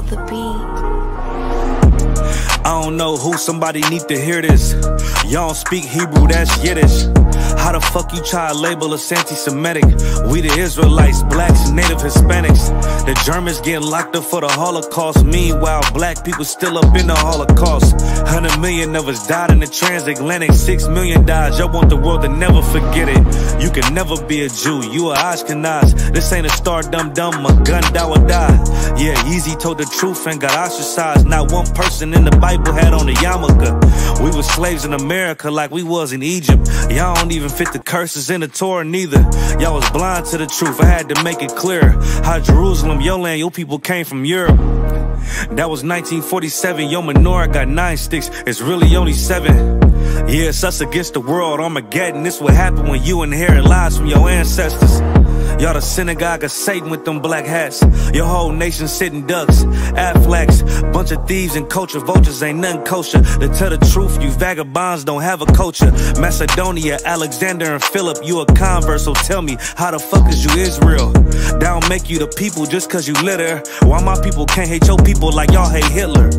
the beat. I don't know who, somebody need to hear this. Y'all don't speak Hebrew, that's Yiddish. How the fuck you try to label us anti-Semitic? We the Israelites, blacks and native Hispanics. The Germans getting locked up for the Holocaust. Meanwhile, black people still up in the Holocaust. 100 million of us died in the transatlantic. 6 million died, y'all want the world to never forget it. You can never be a Jew, you a Ashkenaz. This ain't a star dum-dum, a gun die or die. Yeah, Yeezy told the truth and got ostracized. Not one person in the Bible had on a yarmulke. We was slaves in America like we was in Egypt. Y'all don't even fit the curses in the Torah neither. Y'all was blind to the truth, I had to make it clear. How Jerusalem, your land, your people came from Europe. That was 1947, your menorah got 9 sticks, it's really only 7. Yeah, it's us against the world, Armageddon. This what happened when you inherit lies from your ancestors. Y'all the synagogue of Satan with them black hats. Your whole nation sitting ducks, Aflacs. Bunch of thieves and culture vultures, ain't nothing kosher. To tell the truth, you vagabonds don't have a culture. Macedonia, Alexander and Philip, you a convert, so tell me, how the fuck is you Israel? That don't make you the people just cause you litter. Why my people can't hate your people like y'all hate Hitler?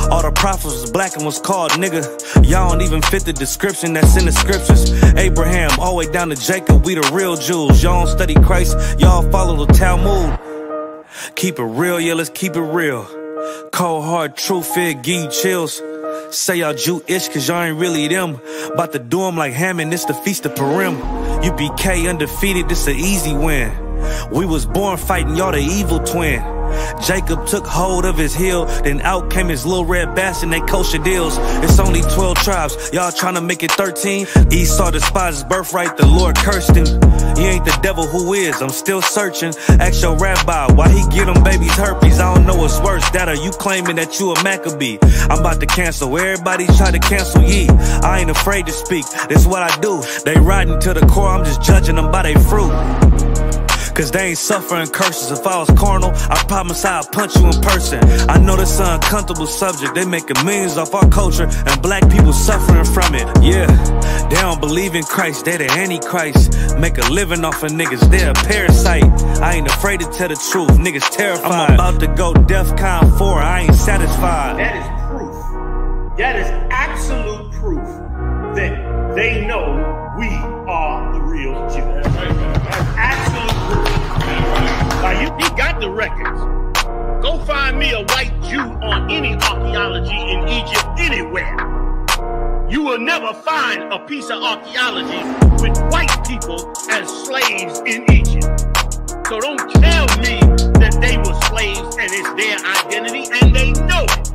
All the prophets was black and was called nigga. Y'all don't even fit the description that's in the scriptures. Abraham all the way down to Jacob, we the real Jews. Y'all don't study Christ, y'all follow the Talmud. Keep it real, yeah, let's keep it real. Cold hard truth, it give you chills. Say y'all Jewish cause y'all ain't really them. About to do them like Hammond, it's the Feast of Purim. U.P.K undefeated, this an easy win. We was born fighting, y'all the evil twin. Jacob took hold of his heel, then out came his little red bastard and they kosher deals. It's only 12 tribes, y'all trying to make it 13. Esau despised his birthright, the Lord cursed him. He ain't the devil, who is? I'm still searching. Ask your rabbi, why he give them babies herpes? I don't know what's worse, that or you claiming that you a Maccabee. I'm about to cancel, everybody try to cancel ye. I ain't afraid to speak, that's what I do. They riding to the core, I'm just judging them by their fruit. Cause they ain't suffering curses. If I was carnal, I promise I'd punch you in person. I know this an uncomfortable subject. They making millions off our culture and black people suffering from it. Yeah, they don't believe in Christ, they the Antichrist. Make a living off of niggas, they a parasite. I ain't afraid to tell the truth, niggas terrified. I'm about to go DEFCON 4, I ain't satisfied. That is proof, that is absolute proof that they know we are the real Jews. That's absolute proof. Now, he got the records. Go find me a white Jew on any archaeology in Egypt anywhere. You will never find a piece of archaeology with white people as slaves in Egypt. So don't tell me that they were slaves and it's their identity, and they know it.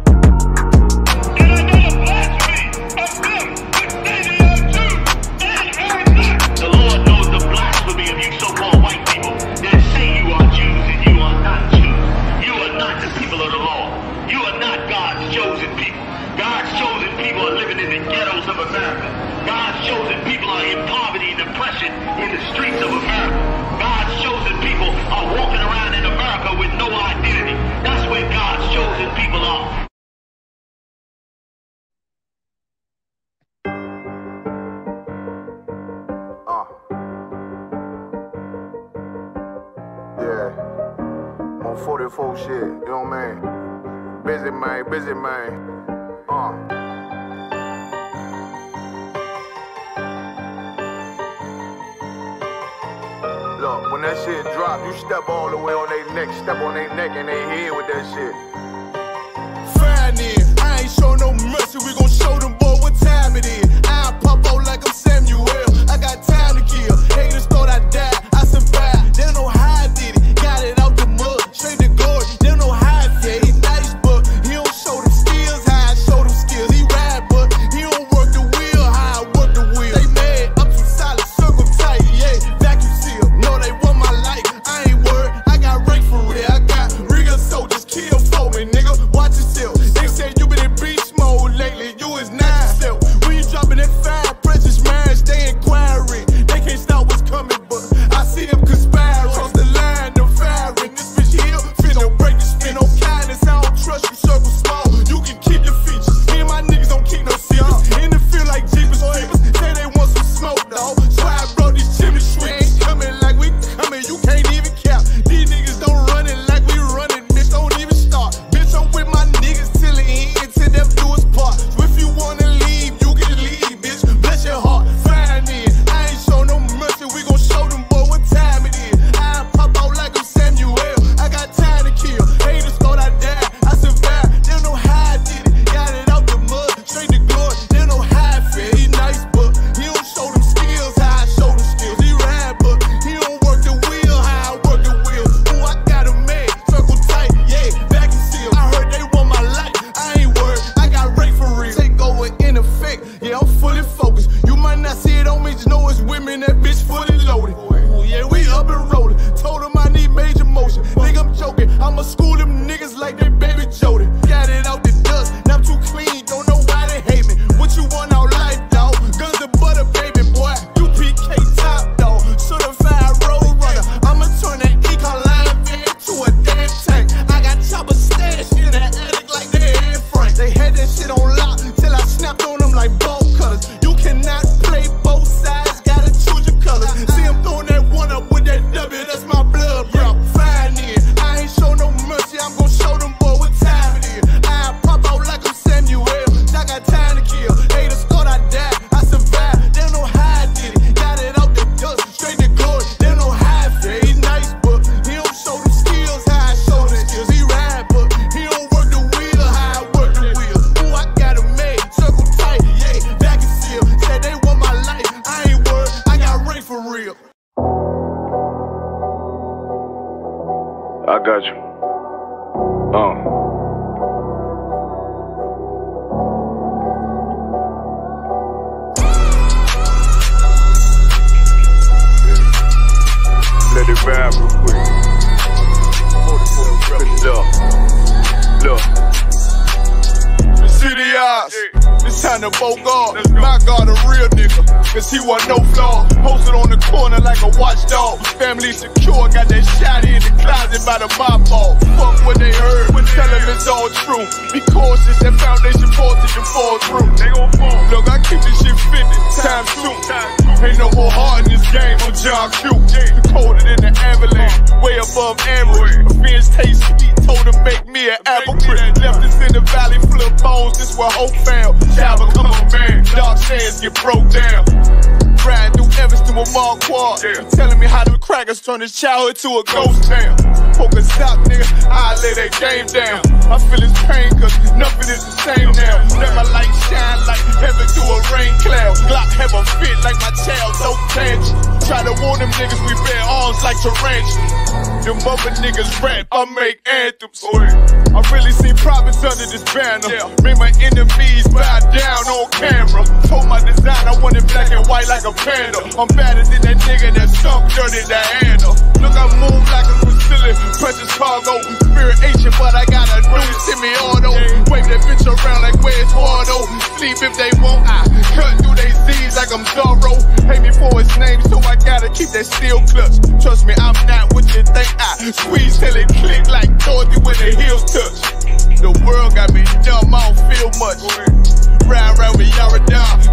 And I know the blasphemy of them that say they are Jews and are not. The Lord knows the blasphemy of you so-called white people that say you are Jews and you are not Jews. You are not the people of the law. You are not God's chosen people. God's chosen people are living in the ghettos of America. God's chosen people are in poverty and depression in the streets of America. God's chosen people are walking around in America with no identity. That's where God's chosen people are. Yeah, on 44 shit, you know what I mean? Busy man, busy man. Look, when that shit drop, you step all the way on their neck, step on their neck and their head with that shit. Finance, I ain't show no mercy, we gon' show them boy what time it is. I pop out like I'm Samuel, I got time to kill. Haters thought I died, I survived. They don't know how I did it, got it out the mud, straight to glory. They don't know how I feel, he nice but he don't show them skills, how I show them skills. He ride but he don't work the wheel, how I work the wheel. They mad, I'm too solid, circle tight, yeah, vacuum seal. No, they want my life, I ain't worried, I got rank for real. I got real soldiers, kill for me, nigga, watch yourself. They say you been in beast mode lately, you is not yourself. When you drop I got you. Let it rap real quick. Look. The city eyes. It's time to Bogart. My God, a real nigga. Cause he wasn't no flaw. Posted on the corner like a watchdog. Family secure. Got that shot in the closet by the mob ball. Fuck what they heard. Tell them it's all true. Be cautious. That foundation voltage and fall through. They gon' fall. Look, I keep this shit 50 times 2. Ain't no more heart in this game. I'm John Q. Colder than the avalanche. Way above average. Offense taste sweet. Told him make me an apple tree. Left us in the valley full of bones. This where hope found. Child become a man. Dark sands get broke down. Riding through Evans to a mall quad. Telling me how the crackers turn his childhood to a ghost town. Poke a stop, nigga. I lay that game down. I feel his pain cause nothing is the same now. Let my light shine like heaven through a rain cloud. Glock have a fit like my child, don't dance. Try to warn them niggas we bear arms like tarantulas. Them other niggas rap, I make anthems. I really see prophets under this banner. Made my enemies bow down on camera. Told my design I wanted black and white like a panda. I'm better than that nigga that sunk dirty Diana. Look, I move like a Brazilian, precious cargo. Spirit ancient, but I got a new semi-auto. Wave that bitch around like where's Waldo. Sleep if they won't, I cut through they Z's like I'm Zorro. Hate me for his name, so I gotta keep that steel clutch. Trust me, I'm not what you think. I squeeze till it click like Dorothy when the heels touch. The world got me dumb, I don't feel much. Ride around with Yara,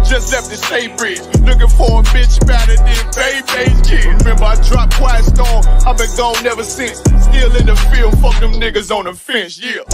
just left the state bridge. Looking for a bitch better than baby's kid. Remember I dropped Quiet Storm, I've been gone ever since. Still in the field, fuck them niggas on the fence, yeah.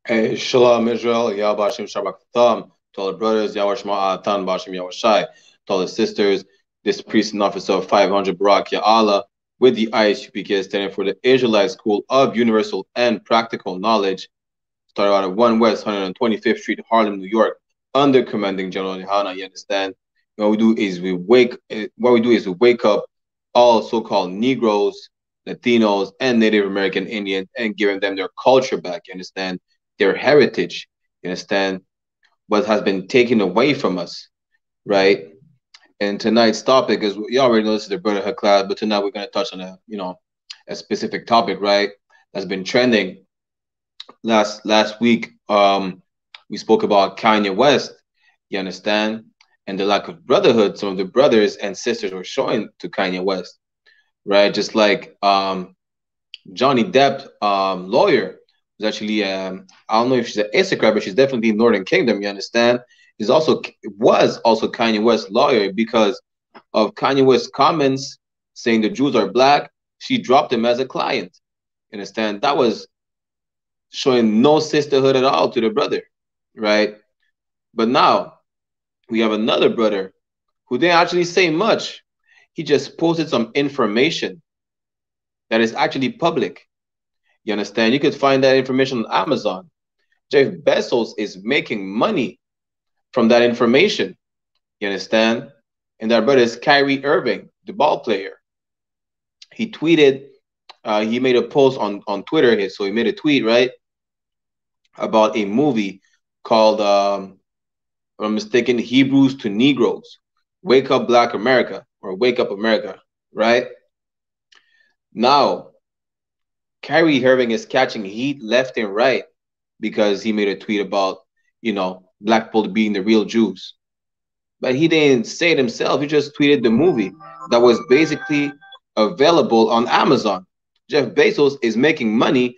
Hey, Shalom Israel, Yahweh Hashem Shabbat Thumb, to all the brothers, Yahweh Shema Atan, Bashem Yahweh Shai, to all the sisters, this priest and officer of 500 Barak Ya Allah, with the I.S.U.P.K, standing for the Israelite School of Universal and Practical Knowledge, started out at 1 West 125th Street, Harlem, New York, under commanding General YAHANNA. You understand? What we do is we wake up all so-called Negroes, Latinos, and Native American Indians and giving them their culture back. You understand? Their heritage, you understand, what has been taken away from us, right? And tonight's topic is, you already know this is the Brotherhood class, but tonight we're going to touch on a specific topic, right? That's been trending. Last week, we spoke about Kanye West, you understand, and the lack of brotherhood some of the brothers and sisters were showing to Kanye West, right? Just like Johnny Depp, lawyer, was actually I don't know if she's an Issachar, but she's definitely Northern Kingdom. You understand? Was also Kanye West's lawyer because of Kanye West's comments saying the Jews are black. She dropped him as a client. You understand? That was showing no sisterhood at all to the brother, right? But now we have another brother who didn't actually say much. He just posted some information that is actually public. You understand? You could find that information on Amazon. Jeff Bezos is making money from that information. You understand? And that brother is Kyrie Irving, the ball player. He tweeted, he made a post on Twitter. So he made a tweet, right, about a movie called, if I'm mistaken, Hebrews to Negroes. Wake Up Black America, or Wake Up America, right? Now, Kyrie Irving is catching heat left and right because he made a tweet about, black people being the real Jews. But he didn't say it himself. He just tweeted the movie that was basically available on Amazon. Jeff Bezos is making money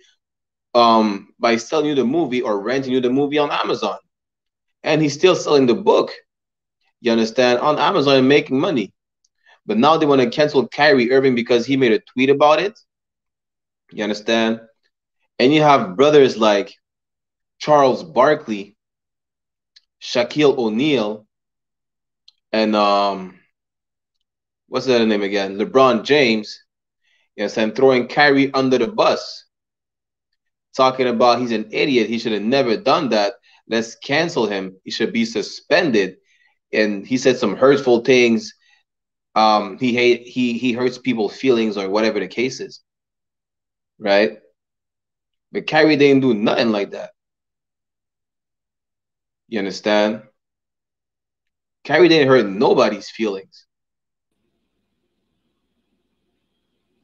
by selling you the movie or renting you the movie on Amazon. And he's still selling the book, you understand, on Amazon and making money. But now they want to cancel Kyrie Irving because he made a tweet about it. You understand? And you have brothers like Charles Barkley, Shaquille O'Neal, and what's the other name again? LeBron James. Yes, and throwing Kyrie under the bus, talking about he's an idiot. He should have never done that. Let's cancel him. He should be suspended. And he said some hurtful things. He hurts people's feelings or whatever the case is, right? But Kyrie didn't do nothing like that. You understand? Kyrie didn't hurt nobody's feelings.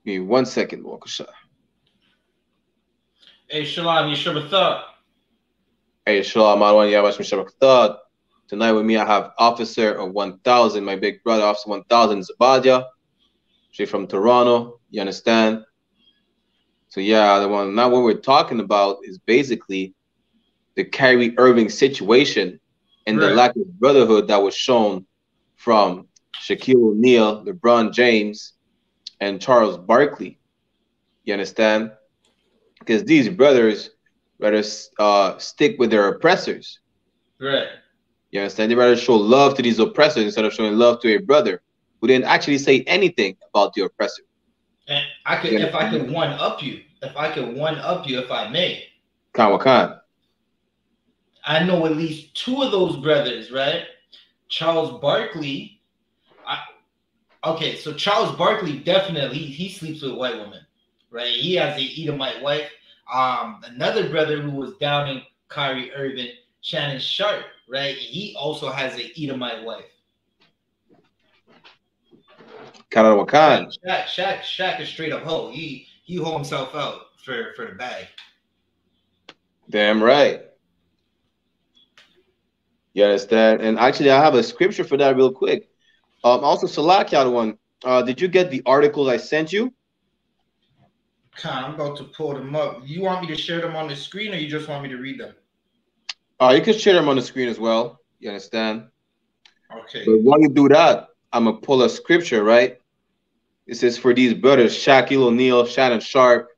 Give me 1 second, Walker. Hey, Shalom, YAHANNA. Hey, Shalom, Yahweh. Tonight with me, I have Officer of 1000, my big brother, Officer 1000, Zabadia. She's from Toronto. You understand? So yeah, now what we're talking about is basically the Kyrie Irving situation and the lack of brotherhood that was shown from Shaquille O'Neal, LeBron James, and Charles Barkley. You understand? Because these brothers rather stick with their oppressors. Right. You understand? They rather show love to these oppressors instead of showing love to a brother who didn't actually say anything about the oppressor. And if I could one up you, if I may. Khan. I know at least two of those brothers, right? Charles Barkley. Okay, so Charles Barkley definitely he sleeps with white women, right? He has a Edomite wife. Another brother who was downing Kyrie Irving, Shannon Sharp, right? He also has a Edomite wife. Khan. Shaq is straight up hoe. He hoe himself out for the bag. Damn right. You understand? And actually, I have a scripture for that real quick. Also, Salakia one. Did you get the articles I sent you? I'm about to pull them up. You want me to share them on the screen, or you just want me to read them? You can share them on the screen as well. You understand? Okay. But while you do that, I'm gonna pull a scripture, right? It says, for these brothers, Shaquille O'Neal, Shannon Sharp,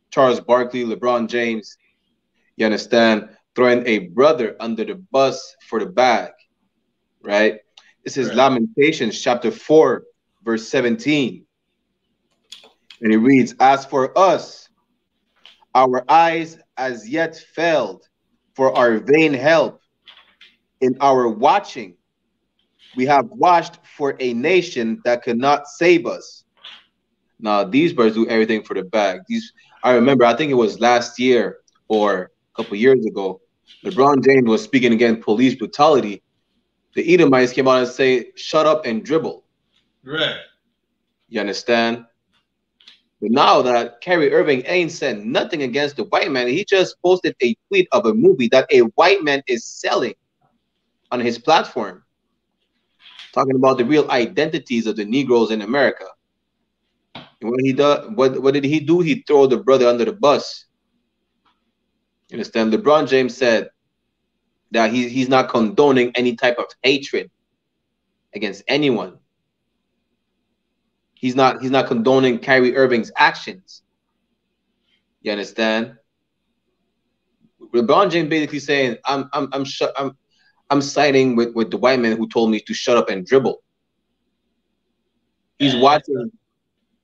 Charles Barkley, LeBron James, you understand, throwing a brother under the bus for the bag, right? This is Lamentations chapter 4, verse 17. And it reads, as for us, our eyes as yet failed for our vain help. In our watching, we have watched for a nation that could not save us. Now, these brothers do everything for the bag. I remember, I think it was last year or a couple years ago, LeBron James was speaking against police brutality. The Edomites came out and say, shut up and dribble. Right. You understand? But now that Kyrie Irving ain't said nothing against the white man, he just posted a tweet of a movie that a white man is selling on his platform, talking about the real identities of the Negroes in America. And what did he do? He threw the brother under the bus. You understand? LeBron James said that he's not condoning any type of hatred against anyone. He's not condoning Kyrie Irving's actions. You understand? LeBron James basically saying, I'm siding with the white man who told me to shut up and dribble. He's watching.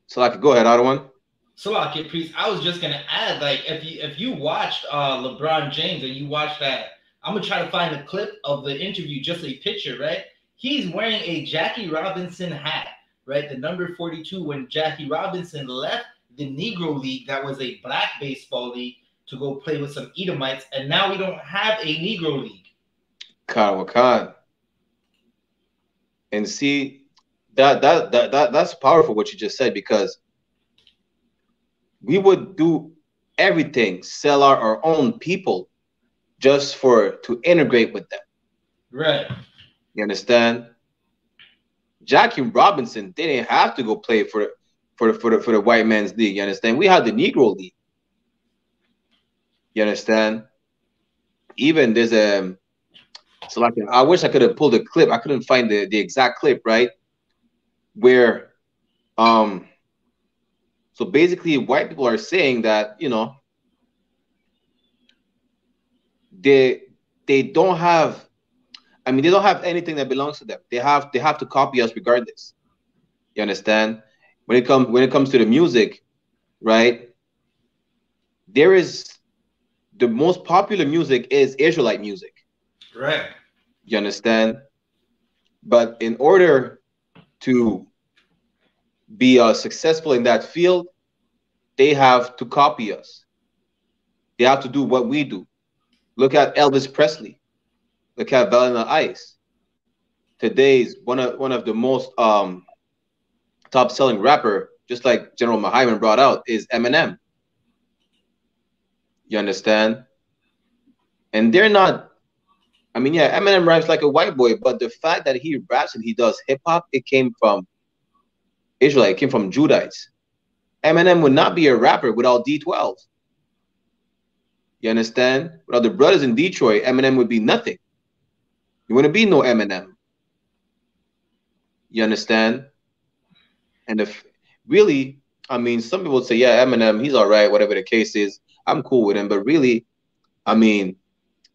So go ahead, other one. Salakia, please. I was just gonna add, like, if you watched LeBron James and you watched that, I'm gonna try to find a clip of the interview, just a picture, right? He's wearing a Jackie Robinson hat, right? The number 42 when Jackie Robinson left the Negro League, that was a black baseball league, to go play with some Edomites, and now we don't have a Negro League. Khan. And see, that's powerful what you just said, because we would do everything, sell our own people just to integrate with them. Right. You understand? Jackie Robinson didn't have to go play for the white man's league. You understand? We had the Negro League. You understand? Even there's I wish I could have pulled a clip. I couldn't find the exact clip, right? Where so basically white people are saying that, they don't have. I mean, they don't have anything that belongs to them. They have to copy us regardless. You understand? When it comes to the music, right? There is the most popular music is Israelite music. Right. You understand? But in order to be successful in that field, they have to copy us. They have to do what we do. Look at Elvis Presley. Look at Vanilla Ice. Today's one of the most top selling rapper, just like General Mahiman brought out, is Eminem. You understand? And they're not. I mean, yeah, Eminem raps like a white boy, but the fact that he raps and he does hip hop, it came from Israelite. It came from Judites. Eminem would not be a rapper without D12. You understand? Without the brothers in Detroit, Eminem would be nothing. There wouldn't be no Eminem. You understand? And if really, I mean, some people would say, yeah, Eminem, he's all right, whatever the case is. I'm cool with him. But really, I mean,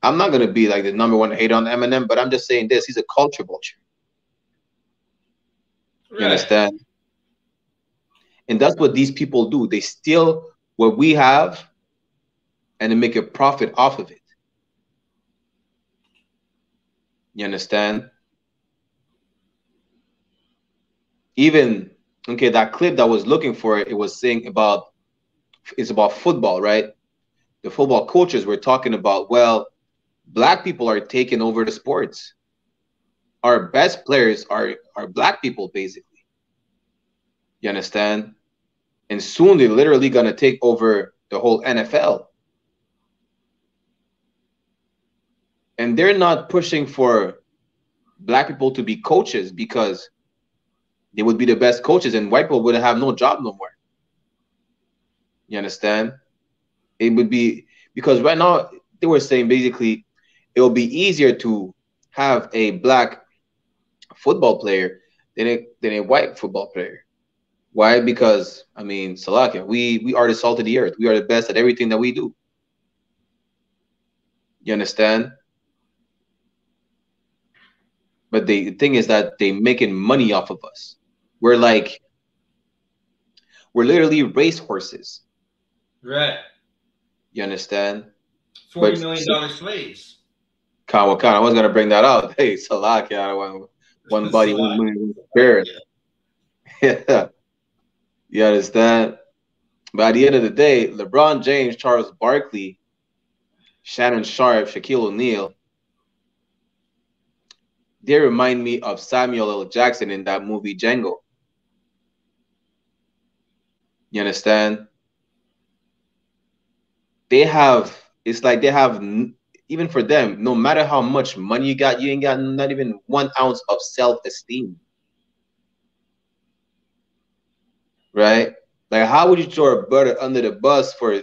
I'm not going to be like the #1 hater on Eminem, but I'm just saying this. He's a culture vulture. You understand? And that's what these people do. They steal what we have and they make a profit off of it. You understand? Even, okay, that clip that I was looking for, it was saying it's about football, right? The football coaches were talking about, well, black people are taking over the sports. Our best players are black people, basically. You understand? And soon they're literally going to take over the whole NFL. And they're not pushing for black people to be coaches because they would be the best coaches and white people would have no job no more. You understand? It would be, because right now they were saying basically it will be easier to have a black football player than a white football player. Why? Because, I mean, Salakia, we are the salt of the earth. We are the best at everything that we do. You understand? But the thing is that they're making money off of us. We're literally race horses. Right. You understand? $40 million slaves. I was gonna bring that out. Hey, Salakia, one body, one spirit. Yeah. You understand? But at the end of the day, LeBron James, Charles Barkley, Shannon Sharp, Shaquille O'Neal, they remind me of Samuel L. Jackson in that movie Django. You understand? It's like they have, even for them, no matter how much money you got, you ain't got not even 1 ounce of self-esteem. Right? Like, how would you throw a brother under the bus for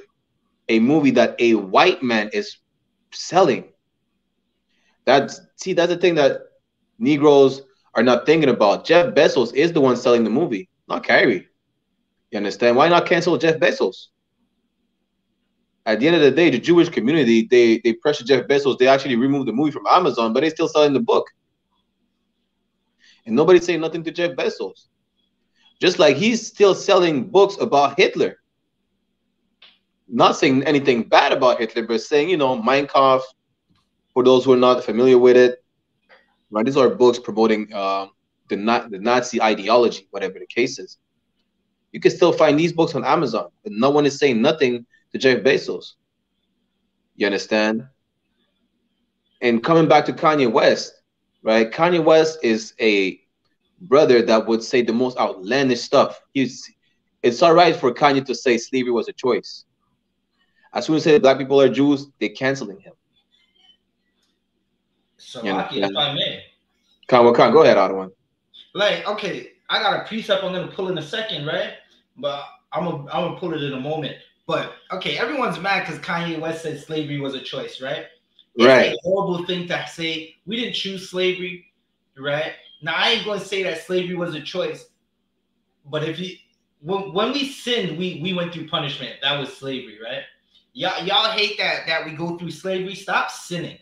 a movie that a white man is selling? That's the thing that Negroes are not thinking about. Jeff Bezos is the one selling the movie, not Kyrie. You understand? Why not cancel Jeff Bezos? At the end of the day, the Jewish community, they pressure Jeff Bezos. They actually removed the movie from Amazon, but they're still selling the book. And nobody's saying nothing to Jeff Bezos. Just like he's still selling books about Hitler. Not saying anything bad about Hitler, but saying, you know, Mein Kampf, for those who are not familiar with it, right? These are books promoting the Nazi ideology, whatever the case is. You can still find these books on Amazon, but no one is saying nothing to Jeff Bezos. You understand? And coming back to Kanye West, right? Kanye West is a brother that would say the most outlandish stuff. It's all right for Kanye to say slavery was a choice. As soon as he said black people are Jews, they're canceling him. So, if I may. Khan, go ahead, Otto. Like, okay, I got a precept I'm gonna pull in a second, right? But I'm gonna pull it in a moment. But okay, everyone's mad because Kanye West said slavery was a choice, right? It's a horrible thing to say. We didn't choose slavery, right? Now I ain't gonna say that slavery was a choice, but when we sinned, we went through punishment. That was slavery, right? Y'all hate that we go through slavery. Stop sinning,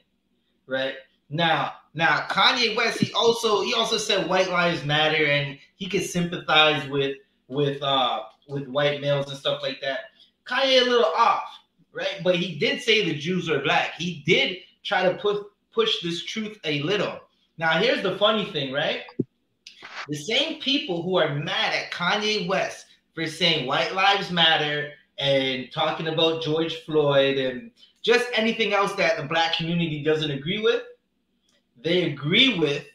right? Now Kanye West, he also said white lives matter, and he could sympathize with white males and stuff like that. Kanye a little off, right? But he did say the Jews are black. He did try to push this truth a little. Now here's the funny thing, right? The same people who are mad at Kanye West for saying white lives matter and talking about George Floyd and just anything else that the black community doesn't agree with, they agree with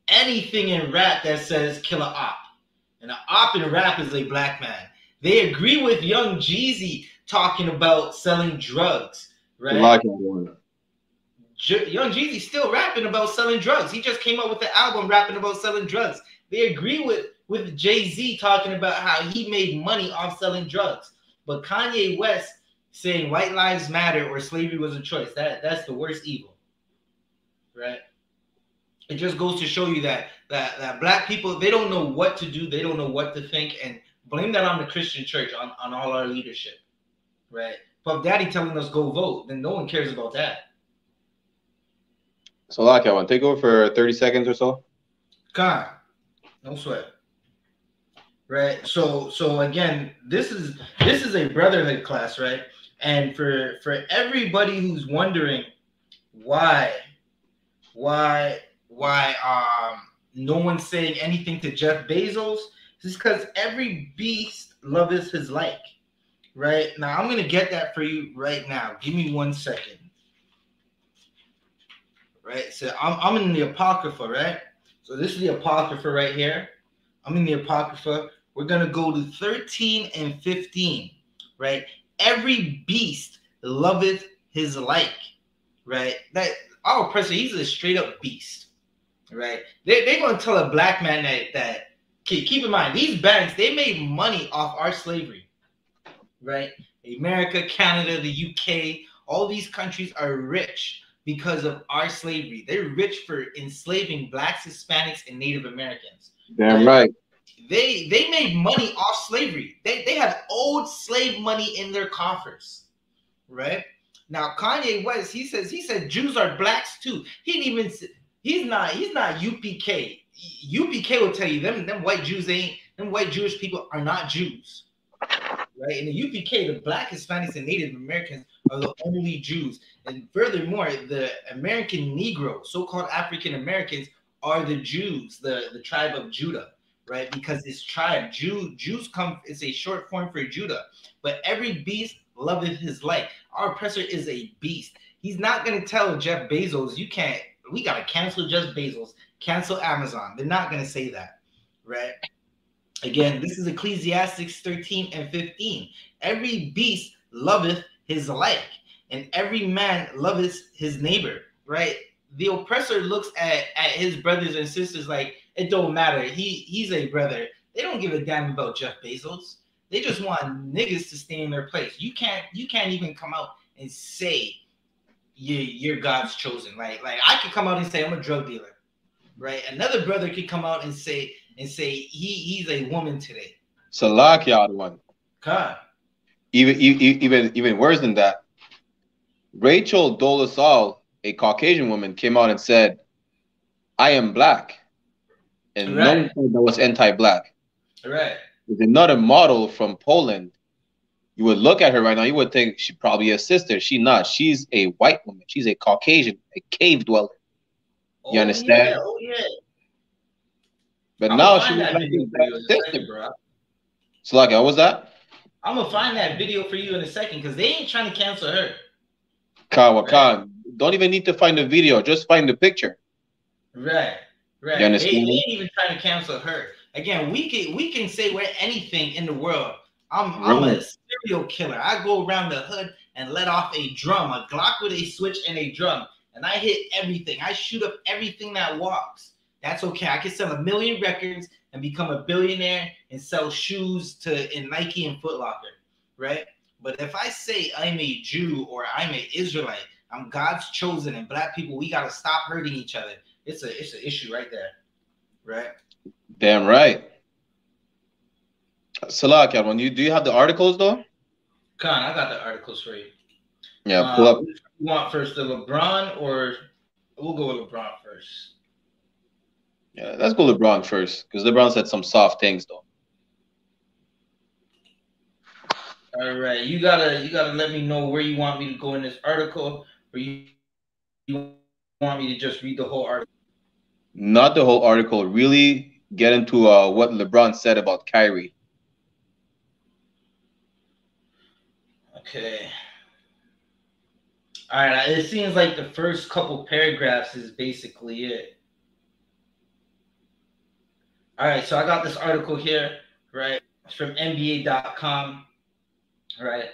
anything in rap that says kill a op. And an op in rap is a black man. They agree with Young Jeezy talking about selling drugs, right? Young Jeezy still rapping about selling drugs. He just came out with an album rapping about selling drugs. They agree with Jay-Z talking about how he made money off selling drugs. But Kanye West saying white lives matter or slavery was a choice, that's the worst evil, right? It just goes to show you that black people, they don't know what to do. They don't know what to think. And blame that on the Christian church, on all our leadership, right? Puff Daddy telling us go vote, then no one cares about that. So, like, I want to take over for 30 seconds or so. God, no sweat. Right. So again, this is a brotherhood class, right? And for everybody who's wondering why no one's saying anything to Jeff Bezos, it's because every beast loveth his like. Right now, I'm gonna get that for you right now. Give me 1 second. Right, so I'm in the Apocrypha, right? So this is the Apocrypha right here. I'm in the Apocrypha. We're going to go to 13 and 15, right? Every beast loveth his like, right? That our oppressor, he's a straight up beast, right? They're going to tell a black man that keep in mind, these banks, they made money off our slavery, right? America, Canada, the UK, all these countries are rich because of our slavery. They're rich for enslaving blacks, Hispanics, and Native Americans. Damn right. They made money off slavery. They had old slave money in their coffers, right? Now Kanye West, he said Jews are blacks too. He didn't even. He's not UPK. UPK will tell you them white Jewish people are not Jews, right? In the UPK, the black, Hispanics, and Native Americans are the only Jews. And furthermore, the American Negro, so-called African Americans, are the Jews, the tribe of Judah, right? Because this tribe, Jews come, it's a short form for Judah. But every beast loveth his like. Our oppressor is a beast. He's not going to tell Jeff Bezos, we got to cancel Jeff Bezos, cancel Amazon. They're not going to say that, right? Again, this is Ecclesiastes 13 and 15. Every beast loveth his like, and every man loveth his neighbor, right? The oppressor looks at his brothers and sisters like, it don't matter. He's a brother. They don't give a damn about Jeff Bezos. They just want niggas to stay in their place. You can't even come out and say you're God's chosen. Like I could come out and say I'm a drug dealer, right? Another brother could come out and say he's a woman today. Salak, y'all one. God. Even worse than that. Rachel Dolezal, a Caucasian woman, came out and said, "I am black," and right. No one said that was anti-black. Right. There's another model from Poland. You would look at her right now, you would think she's probably a sister. She's not. She's a white woman. She's a Caucasian, a cave dweller. You understand? Yeah, oh yeah. But now she was like a sister, bro. So like, what was that? I'm gonna find that video for you in a second because they ain't trying to cancel her. Right. Don't even need to find the video. Just find the picture. Right. You understand? They ain't even trying to cancel her. Again, we can say we're anything in the world. I'm a serial killer. I go around the hood and let off a drum, a Glock with a switch and a drum, and I hit everything. I shoot up everything that walks. That's okay. I can sell 1 million records and become a billionaire and sell shoes in Nike and Foot Locker, right? But if I say I'm a Jew or I'm an Israelite, I'm God's chosen, and black people, we gotta stop hurting each other. It's an issue right there, right? Damn right. Salak, do you have the articles though? Con, I got the articles for you. Yeah, pull up. You want first the LeBron, or we'll go with LeBron first? Yeah, let's go LeBron first, because LeBron said some soft things though. All right, you gotta let me know where you want me to go in this article, or you want me to just read the whole article. Not the whole article. Really get into what LeBron said about Kyrie. Okay. All right. It seems like the first couple paragraphs is basically it. All right. So I got this article here, right? It's from NBA.com, right?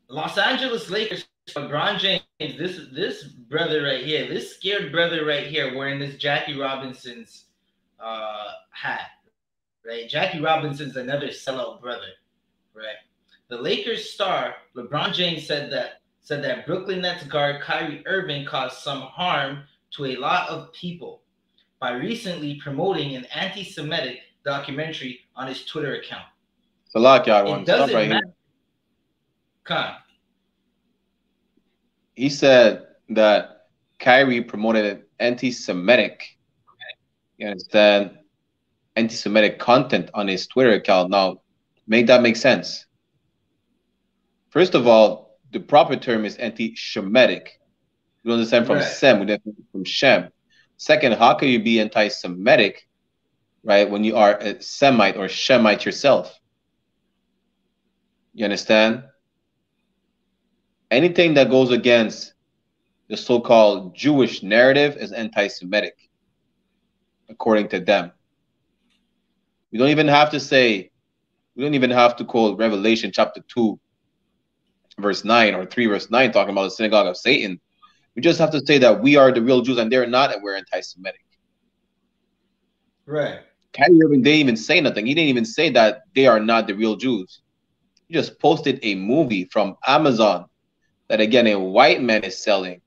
Los Angeles Lakers, LeBron James, this brother right here, this scared brother right here wearing this Jackie Robinson's hat, right? Jackie Robinson's another sellout brother, right? The Lakers star LeBron James said that Brooklyn Nets guard Kyrie Irving caused some harm to a lot of people by recently promoting an anti-Semitic documentary on his Twitter account. Salakia, It doesn't matter. Khan. He said that Kyrie promoted an anti-Semitic, you understand, anti-Semitic content on his Twitter account. Now, make that make sense. First of all, the proper term is anti-Shemitic. You understand from Sem, we definitely from Shem. Second, how can you be anti-Semitic, right, when you are a Semite or Shemite yourself? You understand? Anything that goes against the so-called Jewish narrative is anti-Semitic, according to them. We don't even have to quote Revelation chapter 2, verse 9, or 3, verse 9, talking about the synagogue of Satan. We just have to say that we are the real Jews and they're not, and we're anti-Semitic. Right. Kyrie Irving didn't even say nothing. He didn't even say that they are not the real Jews. He just posted a movie from Amazon that, again, a white man is selling,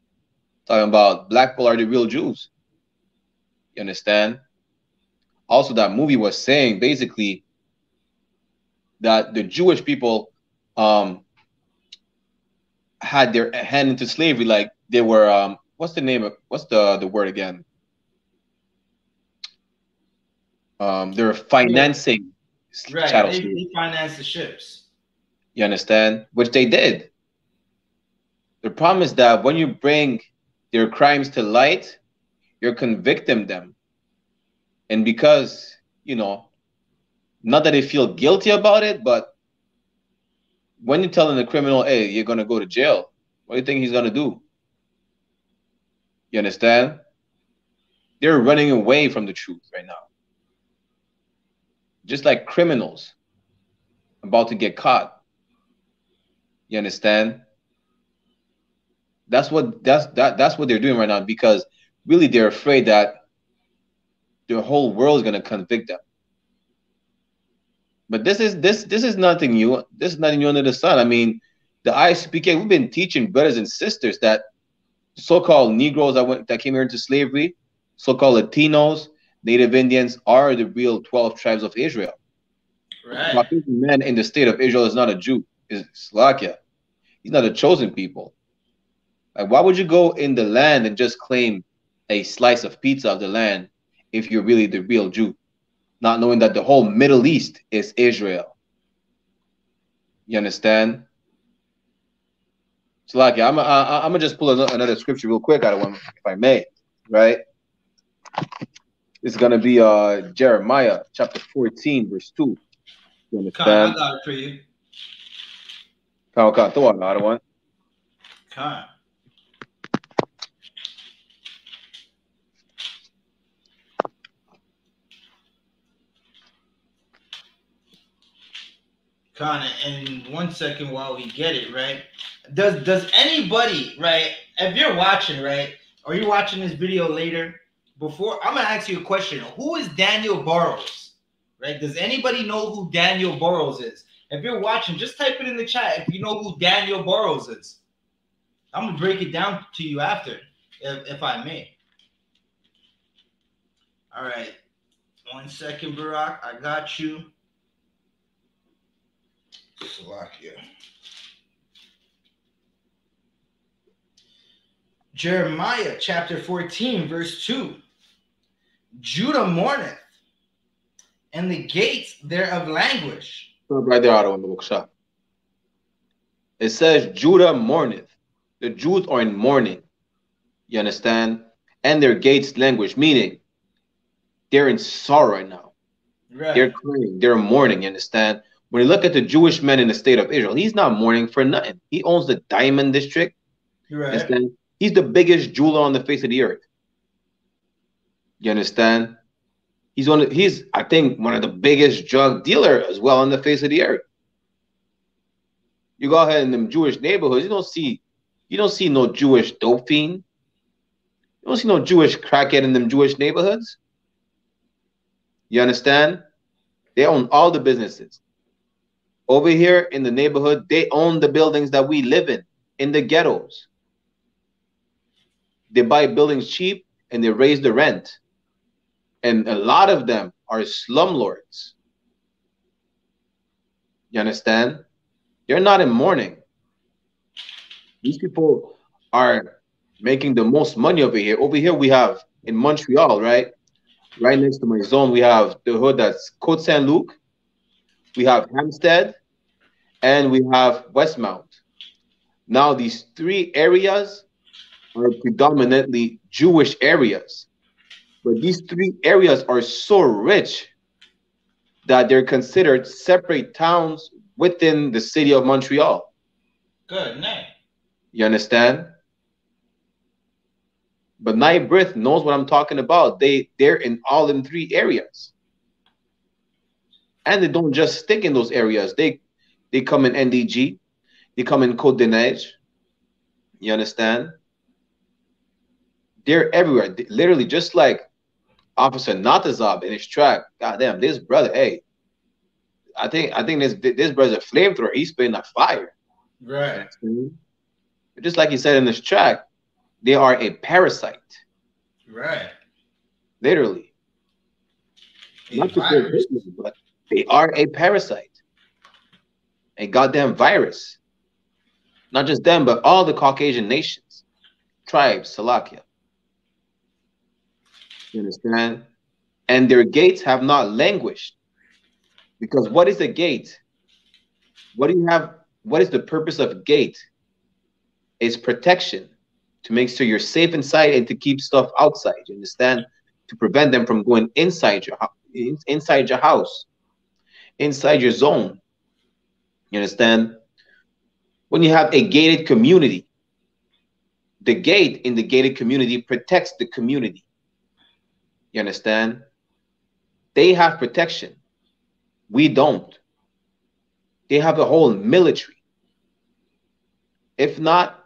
talking about black people are the real Jews. You understand? Also, that movie was saying basically that the Jewish people had their hand into slavery, like they were what's the word again? They were financing chattel slavery. They financed the ships. You understand? Which they did. The problem is that when you bring their crimes to light, you're convicting them. And because, not that they feel guilty about it, but when you're telling the criminal, hey, you're going to go to jail, what do you think he's going to do? You understand? They're running away from the truth right now. Just like criminals about to get caught. You understand? That's what they're doing right now, because really they're afraid that the whole world is going to convict them. But this is nothing new. This is nothing new under the sun. I mean, the I.S.U.P.K, we've been teaching brothers and sisters that so-called Negroes that came here into slavery, so-called Latinos, Native Indians are the real 12 tribes of Israel. Right. The man in the state of Israel is not a Jew. Is Slovakia. He's not a chosen people. Like, why would you go in the land and just claim a slice of pizza of the land if you're really the real Jew, not knowing that the whole Middle East is Israel? You understand? So, like, I'm gonna just pull another scripture real quick out of one, if I may, right? It's gonna be Jeremiah chapter 14, verse 2. You understand? I got it for you. Throw another one. Con. And 1 second while we get it, right? Does anybody, right, if you're watching, right, or you're watching this video later, before, I'm going to ask you a question. Who is Daniel Burrows, right? Does anybody know who Daniel Burrows is? If you're watching, just type it in the chat if you know who Daniel Burrows is. I'm going to break it down to you after, if I may. All right. 1 second, Barack. I got you. Slovakia. Jeremiah chapter 14, verse 2. Judah mourneth, and the gates thereof languish. Right there, Otto, in the bookshop. It says Judah mourneth. The Jews are in mourning. You understand? And their gates languish, meaning they're in sorrow right now. Right. They're crying. They're mourning. You understand? When you look at the Jewish men in the state of Israel, he's not mourning for nothing. He owns the Diamond District. Right. Understand? He's the biggest jeweler on the face of the earth. You understand? He's I think one of the biggest drug dealer as well on the face of the earth. You go ahead in them Jewish neighborhoods, you don't see no Jewish dope fiend. You don't see no Jewish crackhead in them Jewish neighborhoods. You understand? They own all the businesses. Over here in the neighborhood, they own the buildings that we live in the ghettos. They buy buildings cheap and they raise the rent. And a lot of them are slumlords. You understand? They're not in mourning. These people are making the most money over here. Over here we have in Montreal, right? Right next to my zone, we have the hood that's Côte Saint-Luc. We have Hampstead, and we have Westmount. Now, these three areas are predominantly Jewish areas. But these three areas are so rich that they're considered separate towns within the city of Montreal. Good night. You understand? But Night Brith knows what I'm talking about. They're in all in three areas. And they don't just stick in those areas. They come in NDG. They come in Côte des Neiges. You understand? They're everywhere. Literally, just like Officer Natazab in his track. Goddamn, this brother, hey. I think this brother's a flamethrower. He's spitting that fire. Right. Just like he said in this track, they are a parasite. Right. Literally. Not to feel business, but they are a parasite. A goddamn virus. Not just them, but all the Caucasian nations, tribes, Salakia. You understand? And their gates have not languished. Because what is a gate? What do you have? What is the purpose of a gate? It's protection, to make sure you're safe inside and to keep stuff outside. You understand? To prevent them from going inside your house, inside your zone. You understand? When you have a gated community, the gate in the gated community protects the community. You understand? They have protection. We don't. They have a whole military. If not,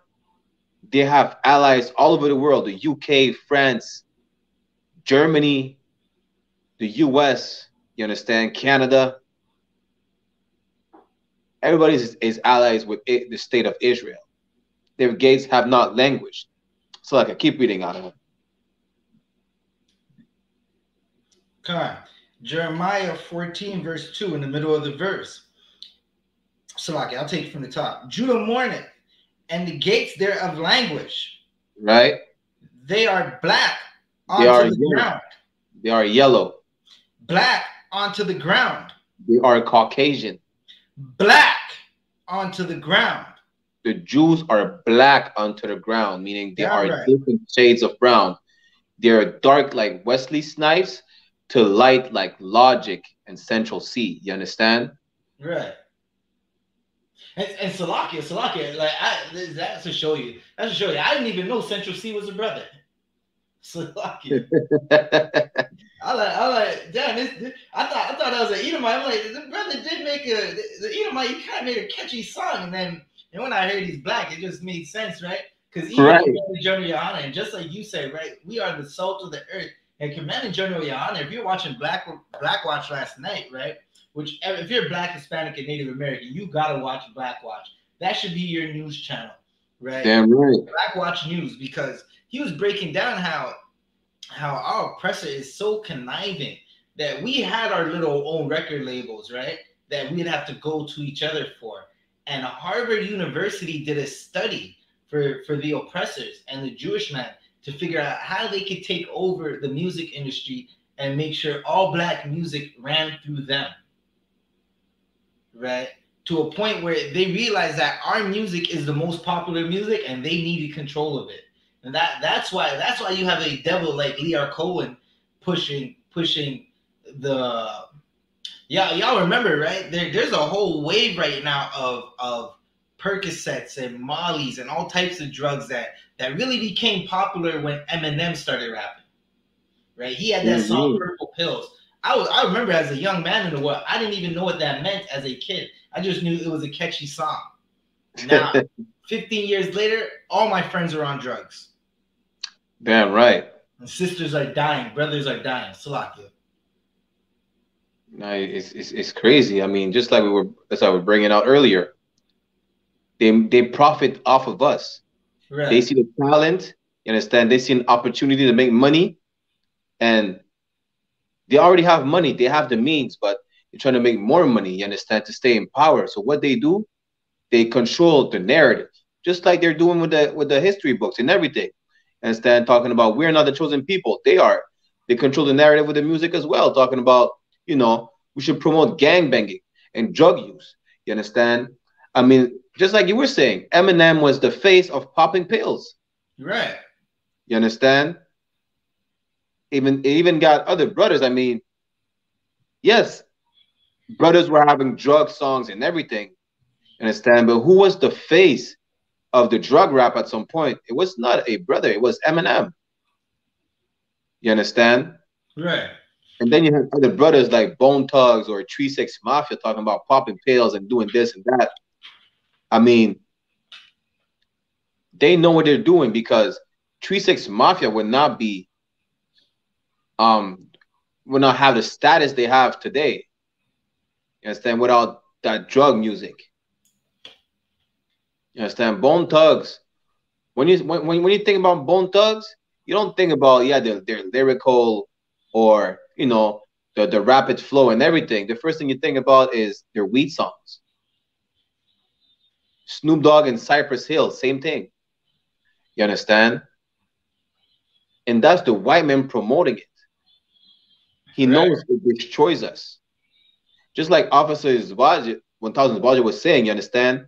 they have allies all over the world, the UK, France, Germany, the US, you understand, Canada. Everybody is allies with the state of Israel. Their gates have not languished. So like I keep reading out of it. Come on. Jeremiah 14, verse 2, in the middle of the verse. Salaki, I'll take it from the top. Judah mourneth, and the gates thereof languish. Right? They are black onto the ground. They are yellow. Black onto the ground. They are Caucasian. Black onto the ground. The Jews are black onto the ground, meaning they are different shades of brown. They're dark like Wesley Snipes to light like Logic and Central C. You understand? Right. And Salakia, like that's to show you. That's to show you. I didn't even know Central C was a brother. Salakia. I like, damn, I thought that was an Edomite. I'm like, the brother did make the Edomite, he kind of made a catchy song, and when I heard he's black, it just made sense, right? Because even General YAHANNA, and just like you said, right, we are the salt of the earth. And Commanding General YAHANNA, if you're watching Black Watch last night, right, which if you're Black, Hispanic, and Native American, you gotta watch Black Watch. That should be your news channel, right? Damn right. Black Watch News, because he was breaking down how our oppressor is so conniving that we had our little own record labels, right, that we'd have to go to each other for. And Harvard University did a study for the oppressors and the Jewish man to figure out how they could take over the music industry and make sure all black music ran through them, right? To a point where they realized that our music is the most popular music and they needed control of it. And that's why you have a devil like Lear Cohen pushing the y'all remember, right? There's a whole wave right now of Percocets and Mollies and all types of drugs that really became popular when Eminem started rapping. Right? He had that song Purple Pills. I remember as a young man in the world, I didn't even know what that meant as a kid. I just knew it was a catchy song. Now, 15 years later, all my friends are on drugs. Damn right. And sisters are dying, brothers are dying. Salakia. No, it's crazy. I mean, just like that's how we're bringing out earlier. They profit off of us. Right. They see the talent. You understand? They see an opportunity to make money, and they already have money. They have the means, but they're trying to make more money. You understand? To stay in power. So what they do, they control the narrative, just like they're doing with the history books and everything. Understand? Talking about we're not the chosen people. They are. They control the narrative with the music as well. Talking about, you know, we should promote gangbanging and drug use. You understand? I mean, just like you were saying, Eminem was the face of popping pills. Right. You understand? It even got other brothers. I mean, yes, brothers were having drug songs and everything. You understand? But who was the face of the drug rap at some point? It was not a brother. It was Eminem. You understand? Right. And then you have other brothers like Bone Thugs or 3-6 Mafia talking about popping pills and doing this and that. I mean, they know what they're doing, because 3-6 Mafia would not be would not have the status they have today. You understand? Without that drug music. You understand? Bone Thugs. When you think about Bone Thugs, you don't think about their lyrical or, you know, the rapid flow and everything. The first thing you think about is their weed songs. Snoop Dogg and Cypress Hill, same thing. You understand? And that's the white man promoting it. He knows it destroys us. Just like Officer 1000 Budget was saying, you understand?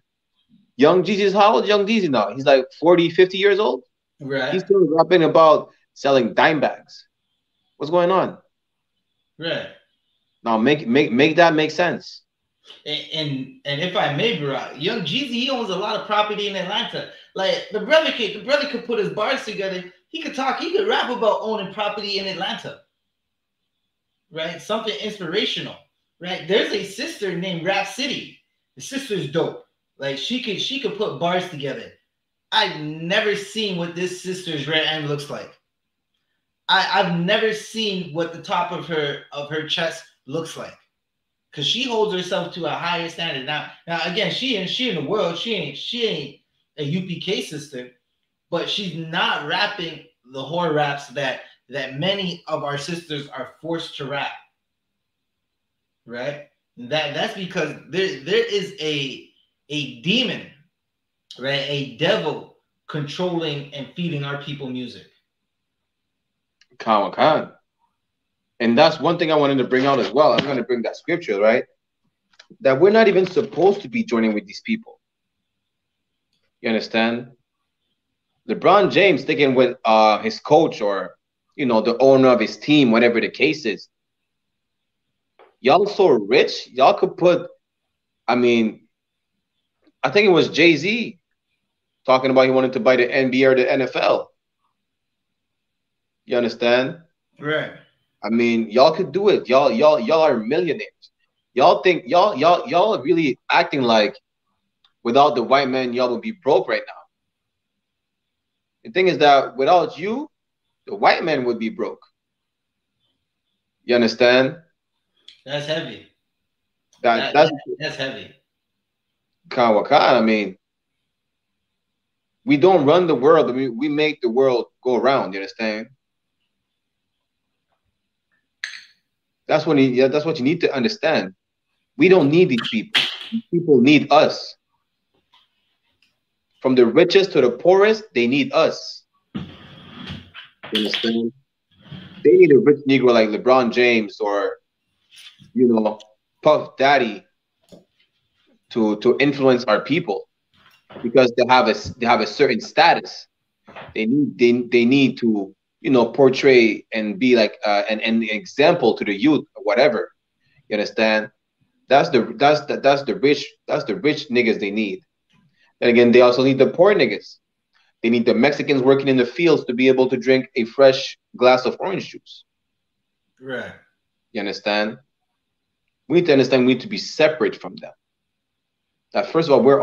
Young Jeezy's, how old is Young Jeezy now? He's like 40, 50 years old. Right. He's still rapping about selling dime bags. What's going on? Right. Now make that make sense. And if I may, bro, Young Jeezy, he owns a lot of property in Atlanta. Like the brother could put his bars together. He could talk. He could rap about owning property in Atlanta. Right, something inspirational. Right, there's a sister named Rap City. The sister's dope. Like she could put bars together. I've never seen what this sister's rear end looks like. I've never seen what the top of her chest looks like. Cause she holds herself to a higher standard. Now again, she in the world, she ain't a UPK sister, but she's not rapping the whore raps that many of our sisters are forced to rap. Right? That's because there is a demon, right? A devil controlling and feeding our people music. Khan. And that's one thing I wanted to bring out as well. I'm going to bring that scripture, right? That we're not even supposed to be joining with these people. You understand? LeBron James sticking with his coach, or, you know, the owner of his team, whatever the case is. Y'all so rich, y'all could put, I mean, I think it was Jay-Z talking about he wanted to buy the NBA or the NFL. You understand? Right. I mean, y'all could do it. Y'all are millionaires. Y'all think y'all really acting like without the white man, y'all would be broke right now. The thing is that without you, the white man would be broke. You understand? That's heavy. That's heavy. I mean, we don't run the world. I mean, we make the world go around. You understand? That's what you need to understand. We don't need these people. These people need us. From the richest to the poorest, they need us. You understand? They need a rich Negro like LeBron James or, you know, Puff Daddy to influence our people, because they have a certain status. They need to, you know, portray and be like an example to the youth or whatever. You understand? That's the rich niggas they need. And again, they also need the poor niggas. They need the Mexicans working in the fields to be able to drink a fresh glass of orange juice. Right. You understand? We need to understand we need to be separate from them. That first of all, we're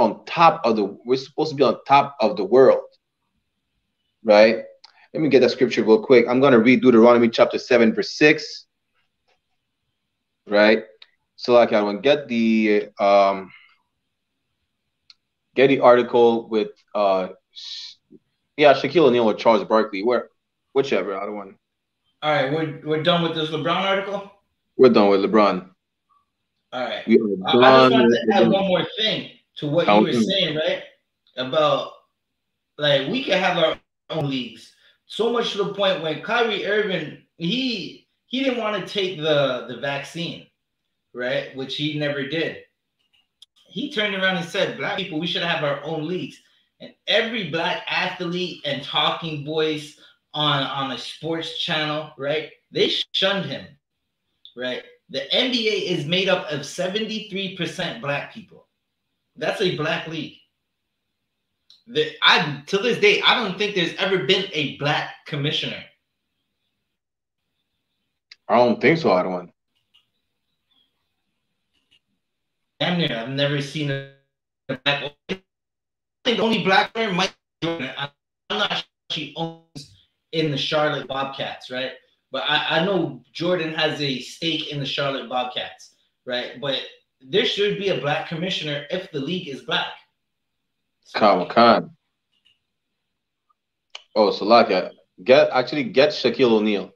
supposed to be on top of the world. Right? Let me get that scripture real quick. I'm going to read Deuteronomy chapter 7, verse 6. Right? So like I want to get the article with Shaquille O'Neal or Charles Barkley, whichever. I don't want. All right, we're done with this LeBron article. We're done with LeBron. All right. I just wanted to add one more thing to what you were saying, right? About like we can have our own leagues. So much to the point when Kyrie Irving, he didn't want to take the vaccine, right? Which he never did. He turned around and said, black people, we should have our own leagues. And every black athlete and talking voice on a sports channel, right? They shunned him, right? The NBA is made up of 73% black people. That's a black league. To this day, I don't think there's ever been a black commissioner. I don't think so, I don't. Damn near, I've never seen a black. I think the only black player might be Jordan. I'm not sure she owns in the Charlotte Bobcats, right? But I know Jordan has a stake in the Charlotte Bobcats, right? But there should be a black commissioner if the league is black. Khan. Oh, Salaka. Get Shaquille O'Neal.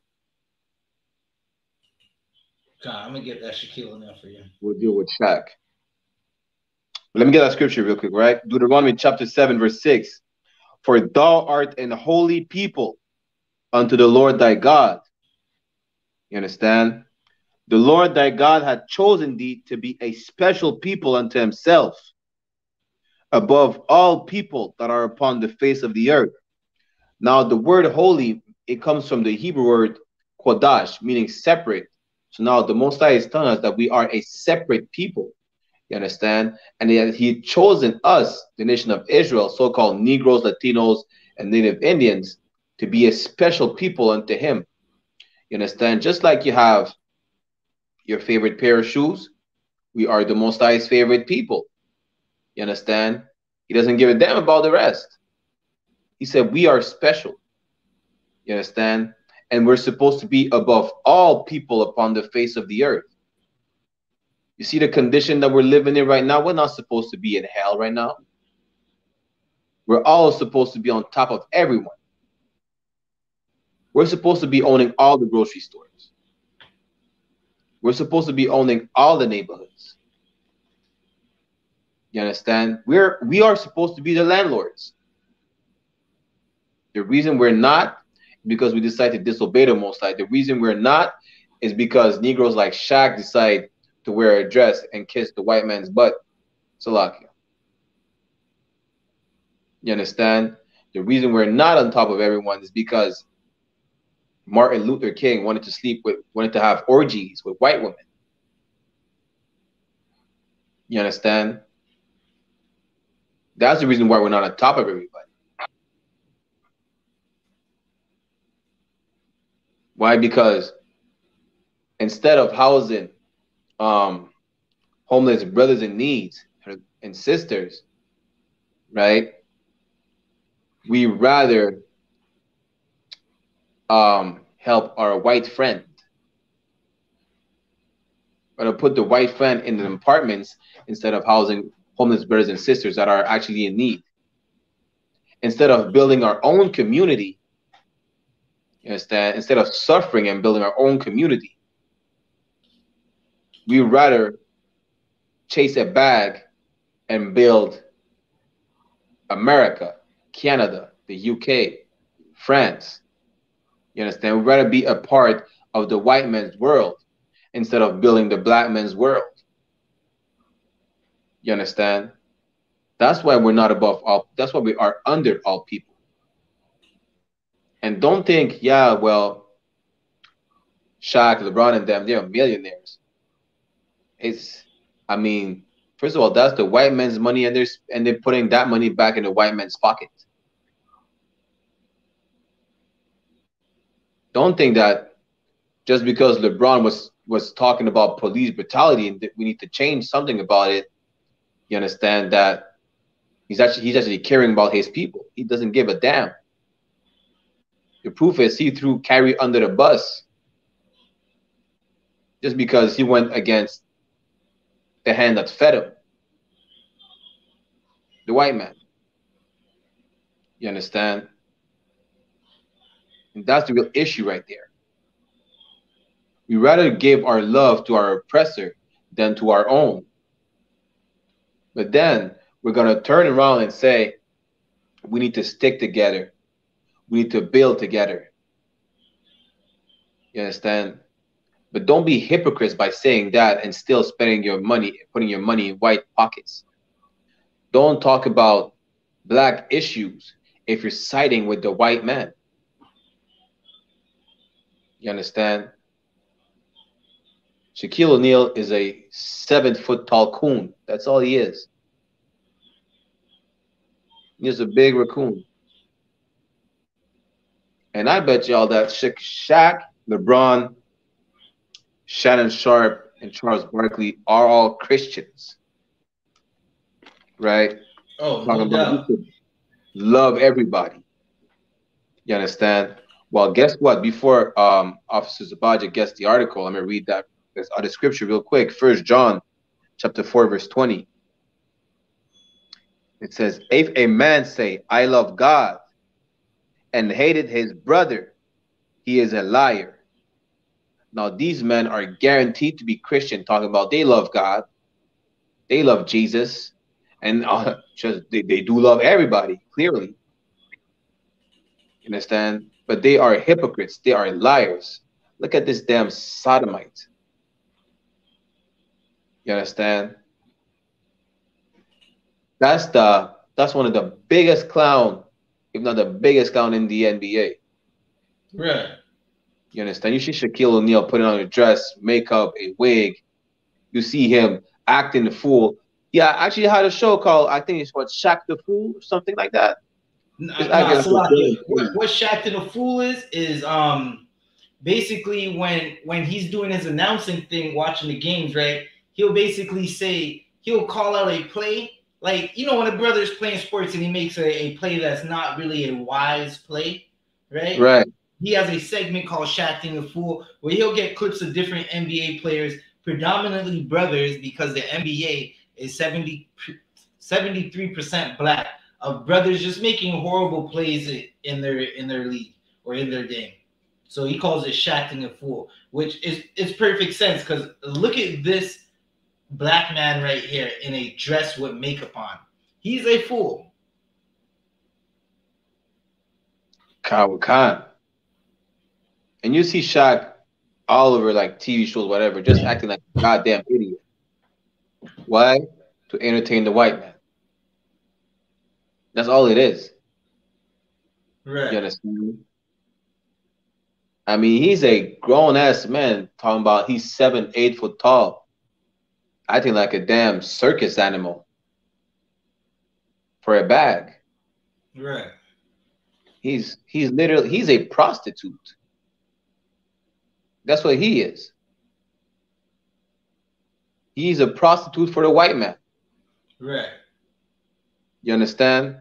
I'm gonna get that Shaquille O'Neal for you. We'll deal with Shaq. Let me get that scripture real quick, right? Deuteronomy chapter 7, verse 6. For thou art an holy people unto the Lord thy God. You understand? The Lord thy God hath chosen thee to be a special people unto himself, above all people that are upon the face of the earth. Now, the word holy, it comes from the Hebrew word kodash, meaning separate. So now the Most High is telling us that we are a separate people. You understand? And he had chosen us, the nation of Israel, so-called Negroes, Latinos, and Native Indians, to be a special people unto him. You understand? Just like you have your favorite pair of shoes, we are the Most High's favorite people. You understand? He doesn't give a damn about the rest. He said we are special. You understand? And we're supposed to be above all people upon the face of the earth. You see the condition that we're living in right now? We're not supposed to be in hell right now. We're all supposed to be on top of everyone. We're supposed to be owning all the grocery stores. We're supposed to be owning all the neighborhoods. You understand? We are supposed to be the landlords. The reason we're not is because we decide to disobey the Most High. The reason we're not is because Negroes like Shaq decide to wear a dress and kiss the white man's butt. Salakia. You understand? The reason we're not on top of everyone is because Martin Luther King wanted to have orgies with white women. You understand? That's the reason why we're not on top of everybody. Why? Because instead of housing homeless brothers in need and sisters, right? We rather help our white friend. Or to put the white friend in the apartments instead of housing homeless brothers and sisters that are actually in need. Instead of building our own community, you understand? Instead of suffering and building our own community, we rather chase a bag and build America, Canada, the UK, France. You understand? We'd rather be a part of the white man's world instead of building the black man's world. You understand? That's why we're not above all. That's why we are under all people. And don't think, yeah, well, Shaq, LeBron, and them, they're millionaires. I mean, first of all, that's the white man's money, and they're putting that money back in the white man's pocket. Don't think that just because LeBron was talking about police brutality and that we need to change something about it. You understand that he's actually caring about his people. He doesn't give a damn. The proof is he threw Kyrie under the bus just because he went against the hand that fed him, the white man. You understand? And that's the real issue right there. We rather give our love to our oppressor than to our own. But then we're going to turn around and say, we need to stick together. We need to build together. You understand? But don't be hypocrites by saying that and still spending your money, putting your money in white pockets. Don't talk about black issues if you're siding with the white man. You understand? Shaquille O'Neal is a 7-foot tall coon. That's all he is. He's a big raccoon. And I bet y'all that Shaq, LeBron, Shannon Sharp, and Charles Barkley are all Christians. Right? Oh, no doubt. Love everybody. You understand? Well, guess what? Before Officer Zabaja gets the article, let me read that the scripture real quick. 1 John chapter 4, verse 20. It says, if a man say, I love God, and hated his brother, he is a liar. Now, these men are guaranteed to be Christian, talking about they love God, they love Jesus, and they do love everybody, clearly. You understand? But they are hypocrites. They are liars. Look at this damn sodomite. You understand? That's one of the biggest clown, if not the biggest clown in the NBA. Right. You understand? You see Shaquille O'Neal putting on a dress, makeup, a wig. You see him acting the fool. Yeah, I actually had a show called, I think it's what, Shaq the Fool or something like that. What Shaq the Fool is basically when he's doing his announcing thing, watching the games, right? He'll basically say, he'll call out a play. Like, you know, when a brother's playing sports and he makes a play that's not really a wise play, right? Right. He has a segment called Shaq the Fool where he'll get clips of different NBA players, predominantly brothers, because the NBA is 73% black, of brothers just making horrible plays in their league or in their game. So he calls it Shaq the Fool, which is perfect sense because look at this black man right here in a dress with makeup on. He's a fool. Khan. And you see Shaq all over like TV shows, whatever, just acting like a goddamn idiot. Why? To entertain the white man. That's all it is. Right. You understand? I mean, he's a grown-ass man talking about he's 7, 8 foot tall. I think like a damn circus animal for a bag. Right. He's a prostitute. That's what he is. He's a prostitute for the white man. Right. You understand?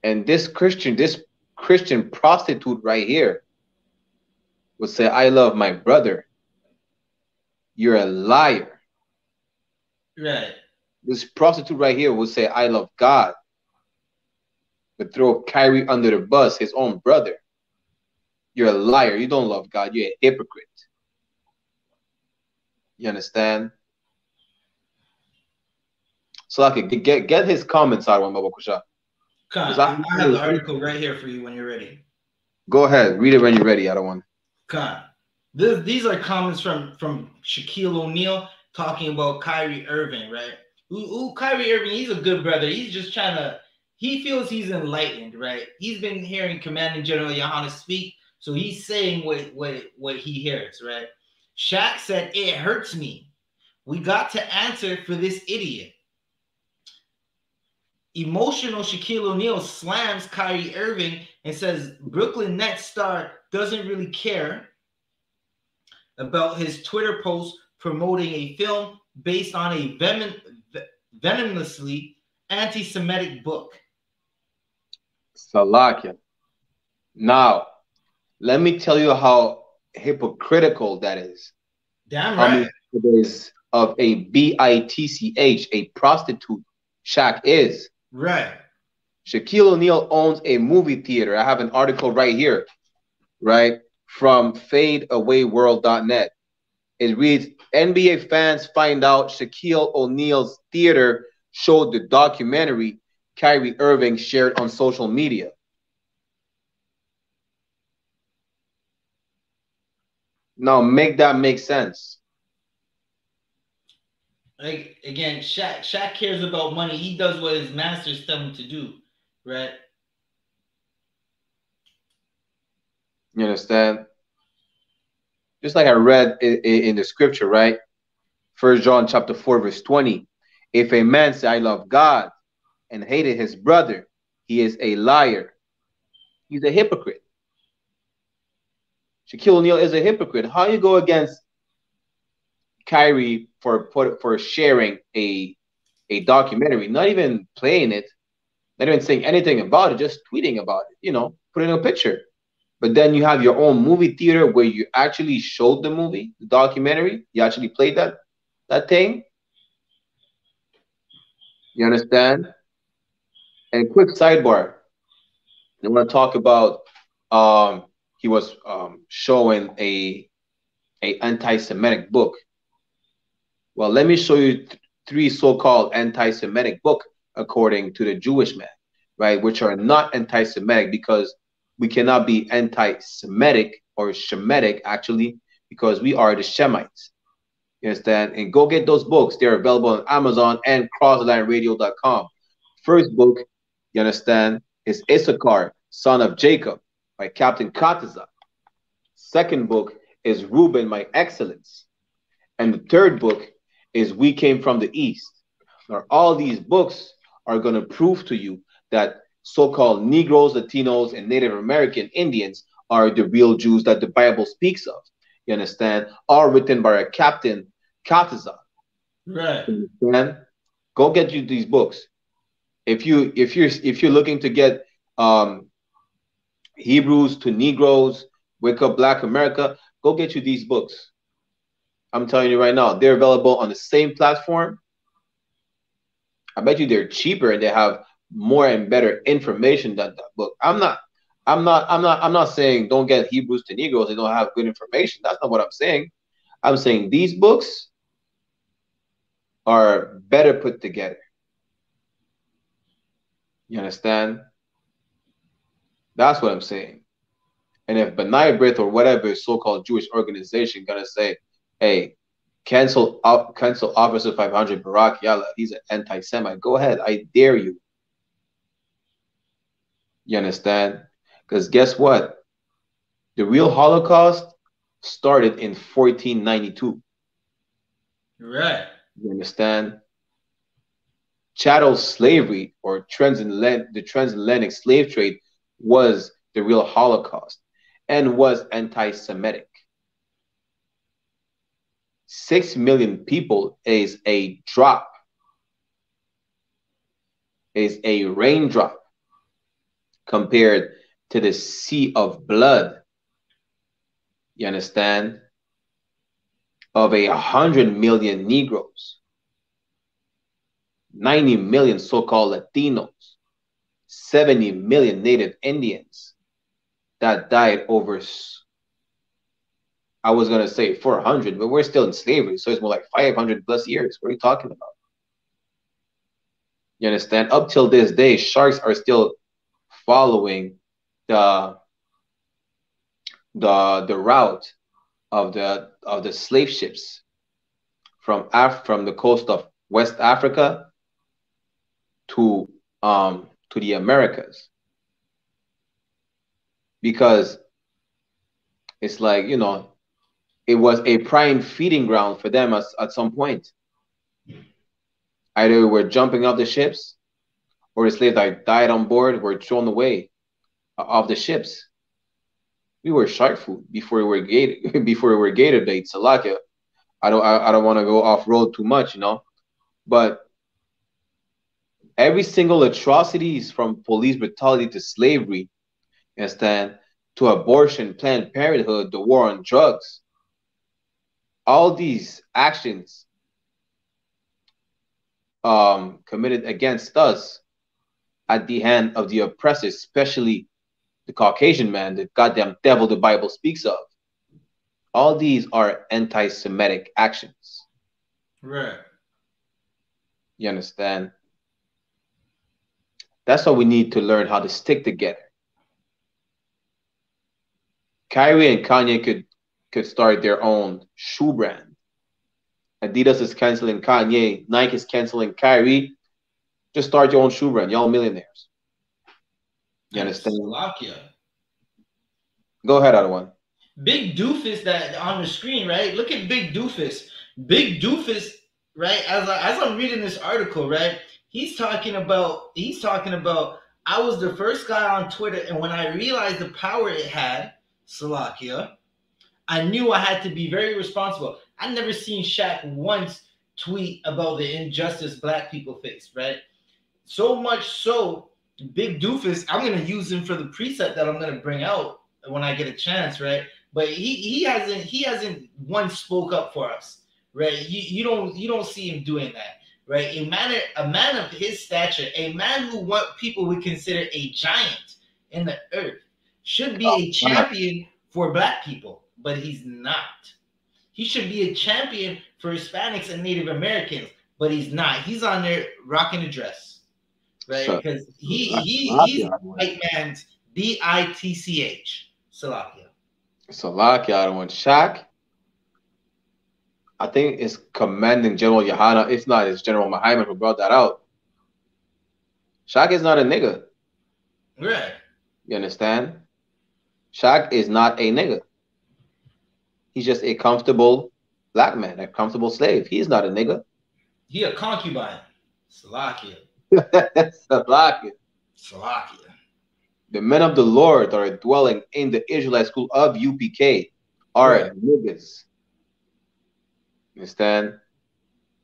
And this Christian prostitute right here would say, I love my brother. You're a liar. Right. This prostitute right here would say, I love God. But throw Kyrie under the bus, his own brother. You're a liar. You don't love God. You're a hypocrite. You understand? so I could get his comments out on Babakusha. I have the article right here for you when you're ready. Go ahead, read it when you're ready. I don't want. These are comments from Shaquille O'Neal talking about Kyrie Irving, right? Kyrie Irving, he's a good brother. He's just trying to. He feels he's enlightened, right? He's been hearing Commanding General YAHANNA speak, so he's saying what he hears, right? Shaq said, "It hurts me. We got to answer for this idiot." Emotional Shaquille O'Neal slams Kyrie Irving and says Brooklyn Nets star doesn't really care about his Twitter post promoting a film based on a venomously anti-Semitic book. Salakia. Now, let me tell you how hypocritical that is. Damn right. It is of a bitch, a prostitute Shaq is. Right. Shaquille O'Neal owns a movie theater. I have an article right here, right, from fadeawayworld.net. It reads, NBA fans find out Shaquille O'Neal's theater showed the documentary Kyrie Irving shared on social media. Now make that make sense. Like, again, Shaq cares about money. He does what his masters tell him to do, right? You understand? Just like I read in the scripture, right? 1 John chapter 4, verse 20. If a man say, I love God and hated his brother, he is a liar. He's a hypocrite. Shaquille O'Neal is a hypocrite. How you go against Kyrie for sharing a documentary, not even playing it, not even saying anything about it, just tweeting about it, you know, putting a picture. But then you have your own movie theater where you actually showed the movie, the documentary. You actually played that thing. You understand? And quick sidebar. I want to talk about he was showing a anti-Semitic book. Well, let me show you three so-called anti-Semitic books according to the Jewish man, right? Which are not anti-Semitic, because we cannot be anti-Semitic or Shemitic actually, because we are the Shemites. You understand? And go get those books. They're available on Amazon and crosslineradio.com. First book, you understand, is I.S.U.P.K, Son of Jacob, by Captain Kataza. Second book is Reuben, My Excellence. And the third book is We Came from the East. Now, all these books are going to prove to you that so-called Negroes, Latinos, and Native American Indians are the real Jews that the Bible speaks of. You understand? All written by a Captain Kataza. Right. You understand? Go get you these books. If you're looking to get Hebrews to Negroes, Wake Up Black America, go get you these books. I'm telling you right now, they're available on the same platform. I bet you they're cheaper and they have more and better information than that book. I'm not saying don't get Hebrews to Negroes, they don't have good information. That's not what I'm saying. I'm saying these books are better put together. You understand? That's what I'm saying. And if B'nai B'rith or whatever so-called Jewish organization gonna say, hey, cancel Officer 500 Barak Yalla, he's an anti-Semite, go ahead, I dare you. You understand? Because guess what? The real Holocaust started in 1492. Right. You understand? Chattel slavery or the transatlantic slave trade was the real Holocaust and was anti-Semitic. 6 million people is a drop, is a raindrop compared to the sea of blood, you understand, of 100 million Negroes, 90 million so-called Latinos, 70 million Native Indians that died over, I was going to say 400, but we're still in slavery, so it's more like 500 plus years. What are you talking about? You understand? Up till this day, sharks are still following the route of the slave ships from the coast of West Africa to the Americas, because it's like, you know, it was a prime feeding ground for them at some point. Either we're jumping off the ships, or the slaves that died on board were thrown away off the ships. We were shark food before we were gator before we were gator bait. Salakia. I don't want to go off road too much, you know, but every single atrocities from police brutality to slavery, understand, to abortion, Planned Parenthood, the war on drugs, all these actions committed against us at the hand of the oppressors, especially the Caucasian man, the goddamn devil the Bible speaks of. All these are anti-Semitic actions. Right. You understand? That's why we need to learn how to stick together. Kyrie and Kanye could start their own shoe brand. Adidas is canceling Kanye. Nike is canceling Kyrie. Just start your own shoe brand. Y'all millionaires. You understand? Slovakia. Go ahead, other one. Big Doofus that on the screen, right? Look at Big Doofus. Big Doofus, right? As I'm reading this article, right? He's talking about I was the first guy on Twitter, and when I realized the power it had, Slovakia, I knew I had to be very responsible. I never seen Shaq once tweet about the injustice black people face, right? So much so, Big Doofus, I'm gonna use him for the precept that I'm gonna bring out when I get a chance, right? But he hasn't once spoke up for us, right? You don't see him doing that, right? A man of his stature, a man who what people would consider a giant in the earth, should be a champion for black people, but he's not. He should be a champion for Hispanics and Native Americans, but he's not. He's on there rocking a dress, right? Because he's white man's BITCH. Salakia. Salakia, I don't want Shaq. I think it's Commanding General YAHANNA. If not, it's General Muhammad who brought that out. Shaq is not a nigga. Right. You understand? Shaq is not a nigga. He's just a comfortable black man, a comfortable slave. He's not a nigga. He a concubine. Salakia. Salakia. Salakia. The men of the Lord that are dwelling in the Israelite school of UPK are niggas. Understand?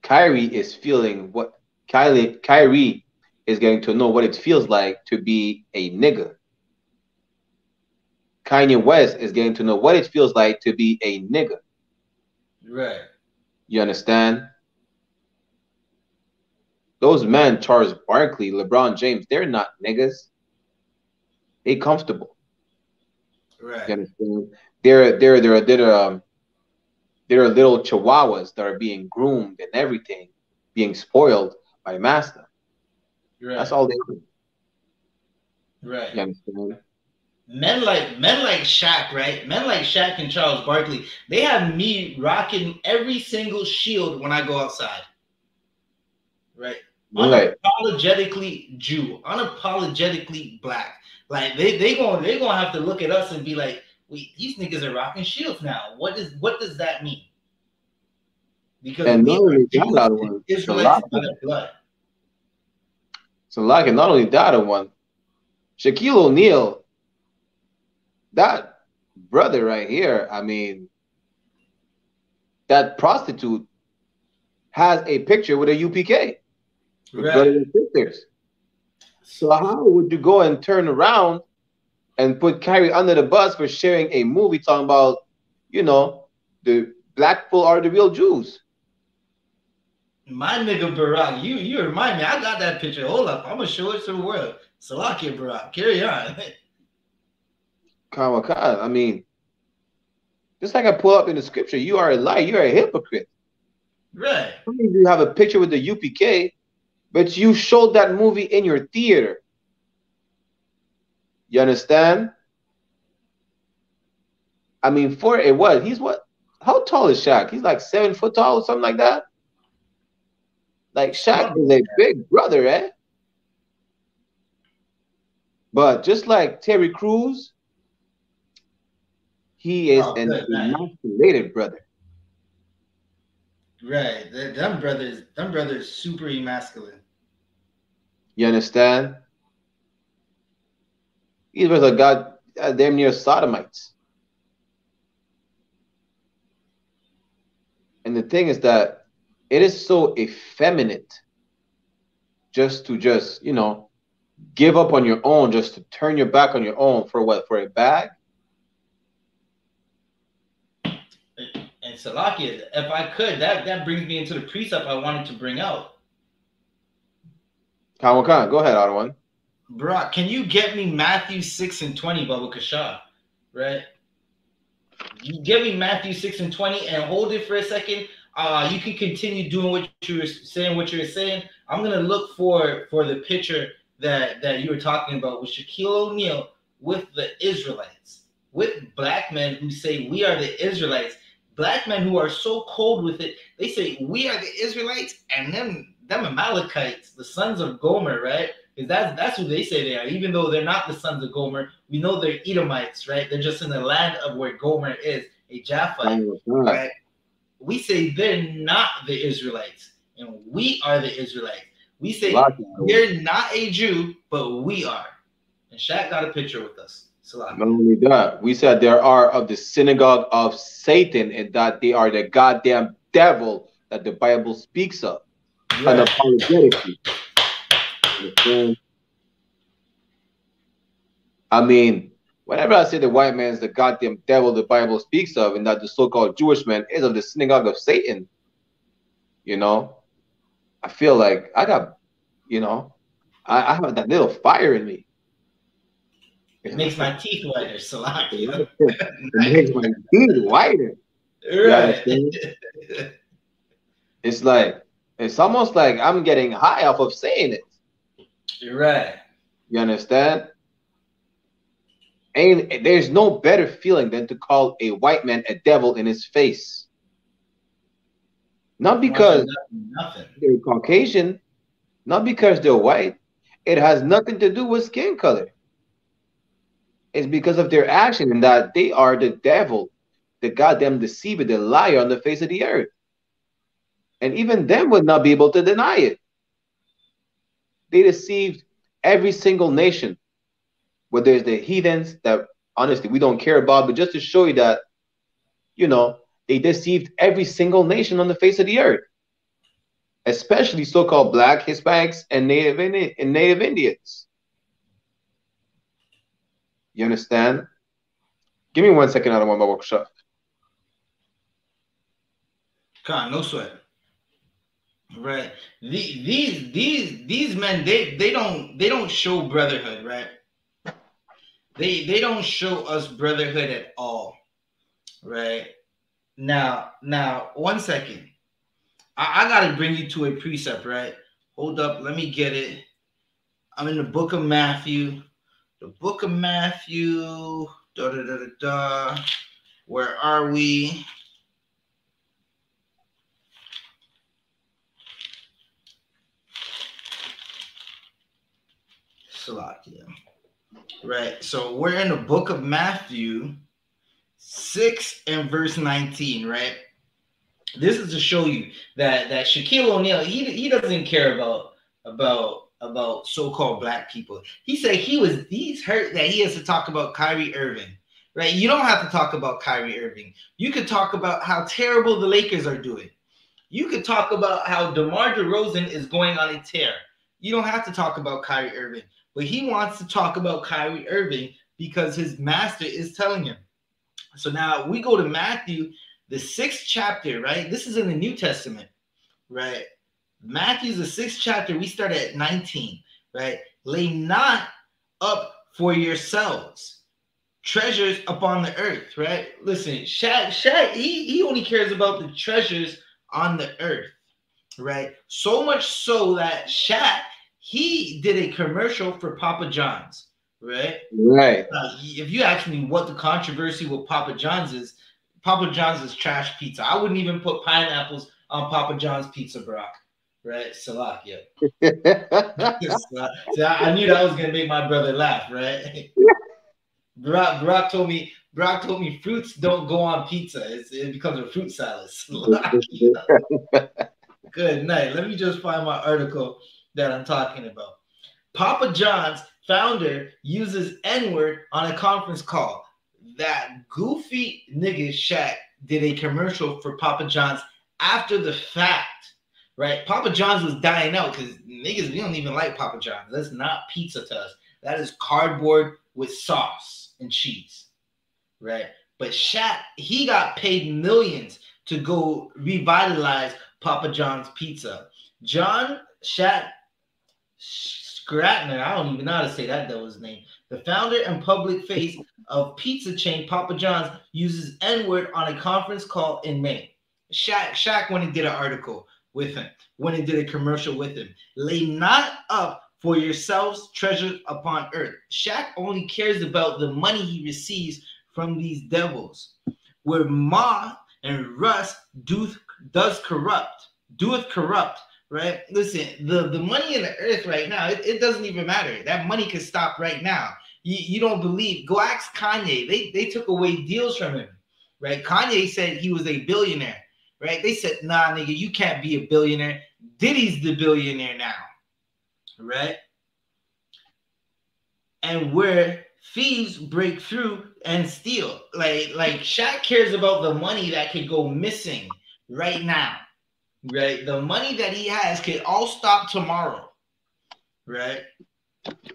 Kyrie is feeling what Kyrie is getting to know what it feels like to be a nigga. Kanye West is getting to know what it feels like to be a nigga. Right. You understand? Those men, Charles Barkley, LeBron James, they're not niggas. They comfortable. Right. You understand? They're little chihuahuas that are being groomed and everything, being spoiled by master. Right. That's all they do. Right. You understand? Men like Shaq, right? Men like Shaq and Charles Barkley, they have me rocking every single shield when I go outside. Right? Unapologetically Jew, unapologetically black. Like they gonna have to look at us and be like, wait, these niggas are rocking shields now. What does that mean? Because and we not only that, Israelites by the blood. So like, and not only that one, Shaquille O'Neal, that brother right here, I mean, that prostitute has a picture with a UPK. With brothers and sisters. So how would you go and turn around and put Kyrie under the bus for sharing a movie talking about, you know, the black people are the real Jews? My nigga Barack, you remind me. I got that picture. Hold up, I'm gonna show it to the world. Salakia Barack, carry on. I mean, just like I pull up in the scripture, you are a liar, you are a hypocrite. Right. How many of you have a picture with the UPK, but you showed that movie in your theater. You understand? I mean, for it was, he's what? How tall is Shaq? He's like 7 foot tall or something like that. Like Shaq is a big brother, eh? But just like Terry Crews, he is an emasculated brother. Right. Them brothers super emasculate. You understand? These brothers are damn near sodomites. And the thing is that it is so effeminate just to you know, give up on your own, just to turn your back on your own for what? For a bag? And Salakia, if I could, that brings me into the precept I wanted to bring out. Go ahead, Otto. Brock, can you get me Matthew 6 and 20, Baba Kasha? Right? You give me Matthew 6 and 20 and hold it for a second. You can continue doing what you were saying. I'm gonna look for the picture that you were talking about with Shaquille O'Neal with the Israelites, with black men who say we are the Israelites. Black men who are so cold with it, they say we are the Israelites, and them Amalekites, the sons of Gomer, right? Because that's who they say they are, even though they're not the sons of Gomer. We know they're Edomites, right? They're just in the land of where Gomer is, a Japhite, right? We say they're not the Israelites, and we are the Israelites. We say you're not a Jew, but we are. And Shaq got a picture with us. Not only that, we said there are of the synagogue of Satan, and that they are the goddamn devil that the Bible speaks of. Right. Unapologetically. I mean, whenever I say the white man is the goddamn devil the Bible speaks of, and that the so-called Jewish man is of the synagogue of Satan, you know, I feel like I got, you know, I have that little fire in me. It makes my teeth whiter, Salakia. It makes my teeth whiter. Right. It's like, it's almost like I'm getting high off of saying it. You're right. You understand? And there's no better feeling than to call a white man a devil in his face. Not because they're Caucasian, not because they're white. It has nothing to do with skin color. It's because of their action, and that they are the devil, the goddamn deceiver, the liar on the face of the earth. And even them would not be able to deny it. They deceived every single nation, whether it's the heathens that honestly we don't care about, but just to show you that, you know, they deceived every single nation on the face of the earth, especially so-called black, Hispanics, and Native Indians. You understand? Give me 1 second out of my workshop. God, no sweat. Right. These men, they don't show brotherhood, right? They don't show us brotherhood at all. Right. Now 1 second. I gotta bring you to a precept, right? Hold up, let me get it. I'm in the book of Matthew. The book of Matthew, where are we? Salakia. Right, so we're in the book of Matthew 6 and verse 19, right? This is to show you that Shaquille O'Neal, he doesn't care about so-called black people. He said he's hurt that he has to talk about Kyrie Irving, right? You don't have to talk about Kyrie Irving. You could talk about how terrible the Lakers are doing. You could talk about how DeMar DeRozan is going on a tear. You don't have to talk about Kyrie Irving, but he wants to talk about Kyrie Irving because his master is telling him. So now we go to Matthew, the 6th chapter, right? This is in the New Testament, right? Matthew's the 6th chapter. We start at 19, right? Lay not up for yourselves treasures upon the earth, right? Listen, Shaq, he only cares about the treasures on the earth, right? So much so that Shaq, he did a commercial for Papa John's, right? Right. If you ask me what the controversy with Papa John's is trash pizza. I wouldn't even put pineapples on Papa John's pizza, Brock. Right? Salak, yeah. So I knew that was gonna make my brother laugh, right? Brock told me fruits don't go on pizza. It becomes a fruit salad. Good night. Let me just find my article that I'm talking about. Papa John's founder uses N-word on a conference call. That goofy nigga Shaq did a commercial for Papa John's after the fact, right? Papa John's was dying out because niggas, we don't even like Papa John's. That's not pizza to us. That is cardboard with sauce and cheese, right? But Shaq, he got paid millions to go revitalize Papa John's pizza. John Shaq Stratner, I don't even know how to say that devil's name. The founder and public face of pizza chain Papa John's uses N-word on a conference call in May. Shaq went and did an article with him, went and did a commercial with him. Lay not up for yourselves treasures upon earth. Shaq only cares about the money he receives from these devils. Where Ma and Russ doeth corrupt, right? Listen, the money in the earth right now, it doesn't even matter. That money can stop right now. You don't believe. Go ask Kanye. They took away deals from him, right? Kanye said he was a billionaire, right? They said, nah, nigga, you can't be a billionaire. Diddy's the billionaire now, right? And where thieves break through and steal. Like Shaq cares about the money that could go missing right now, right? The money that he has could all stop tomorrow, right?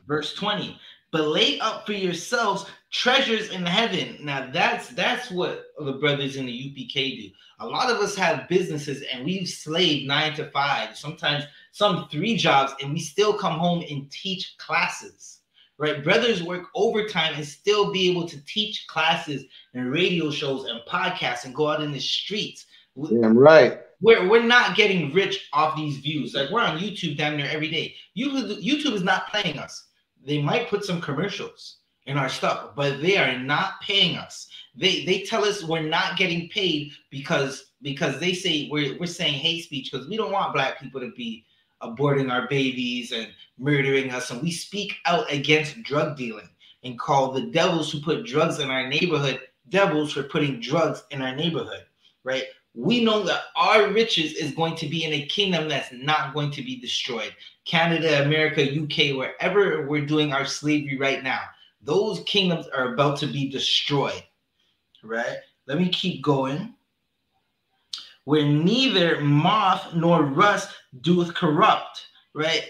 Verse 20. But lay up for yourselves treasures in heaven. Now that's what the brothers in the UPK do. A lot of us have businesses and we've slaved 9 to 5, sometimes some 3 jobs, and we still come home and teach classes, right? Brothers work overtime and still be able to teach classes and radio shows and podcasts and go out in the streets. Yeah, right. We're not getting rich off these views. Like, we're on YouTube damn near every day. YouTube is not paying us. They might put some commercials in our stuff, but they are not paying us. They tell us we're not getting paid because they say we're saying hate speech, because we don't want black people to be aborting our babies and murdering us. And we speak out against drug dealing and call the devils who put drugs in our neighborhood devils for putting drugs in our neighborhood, right? We know that our riches is going to be in a kingdom that's not going to be destroyed. Canada, America, UK, wherever we're doing our slavery right now, those kingdoms are about to be destroyed, right? Let me keep going. Where neither moth nor rust doeth corrupt, right?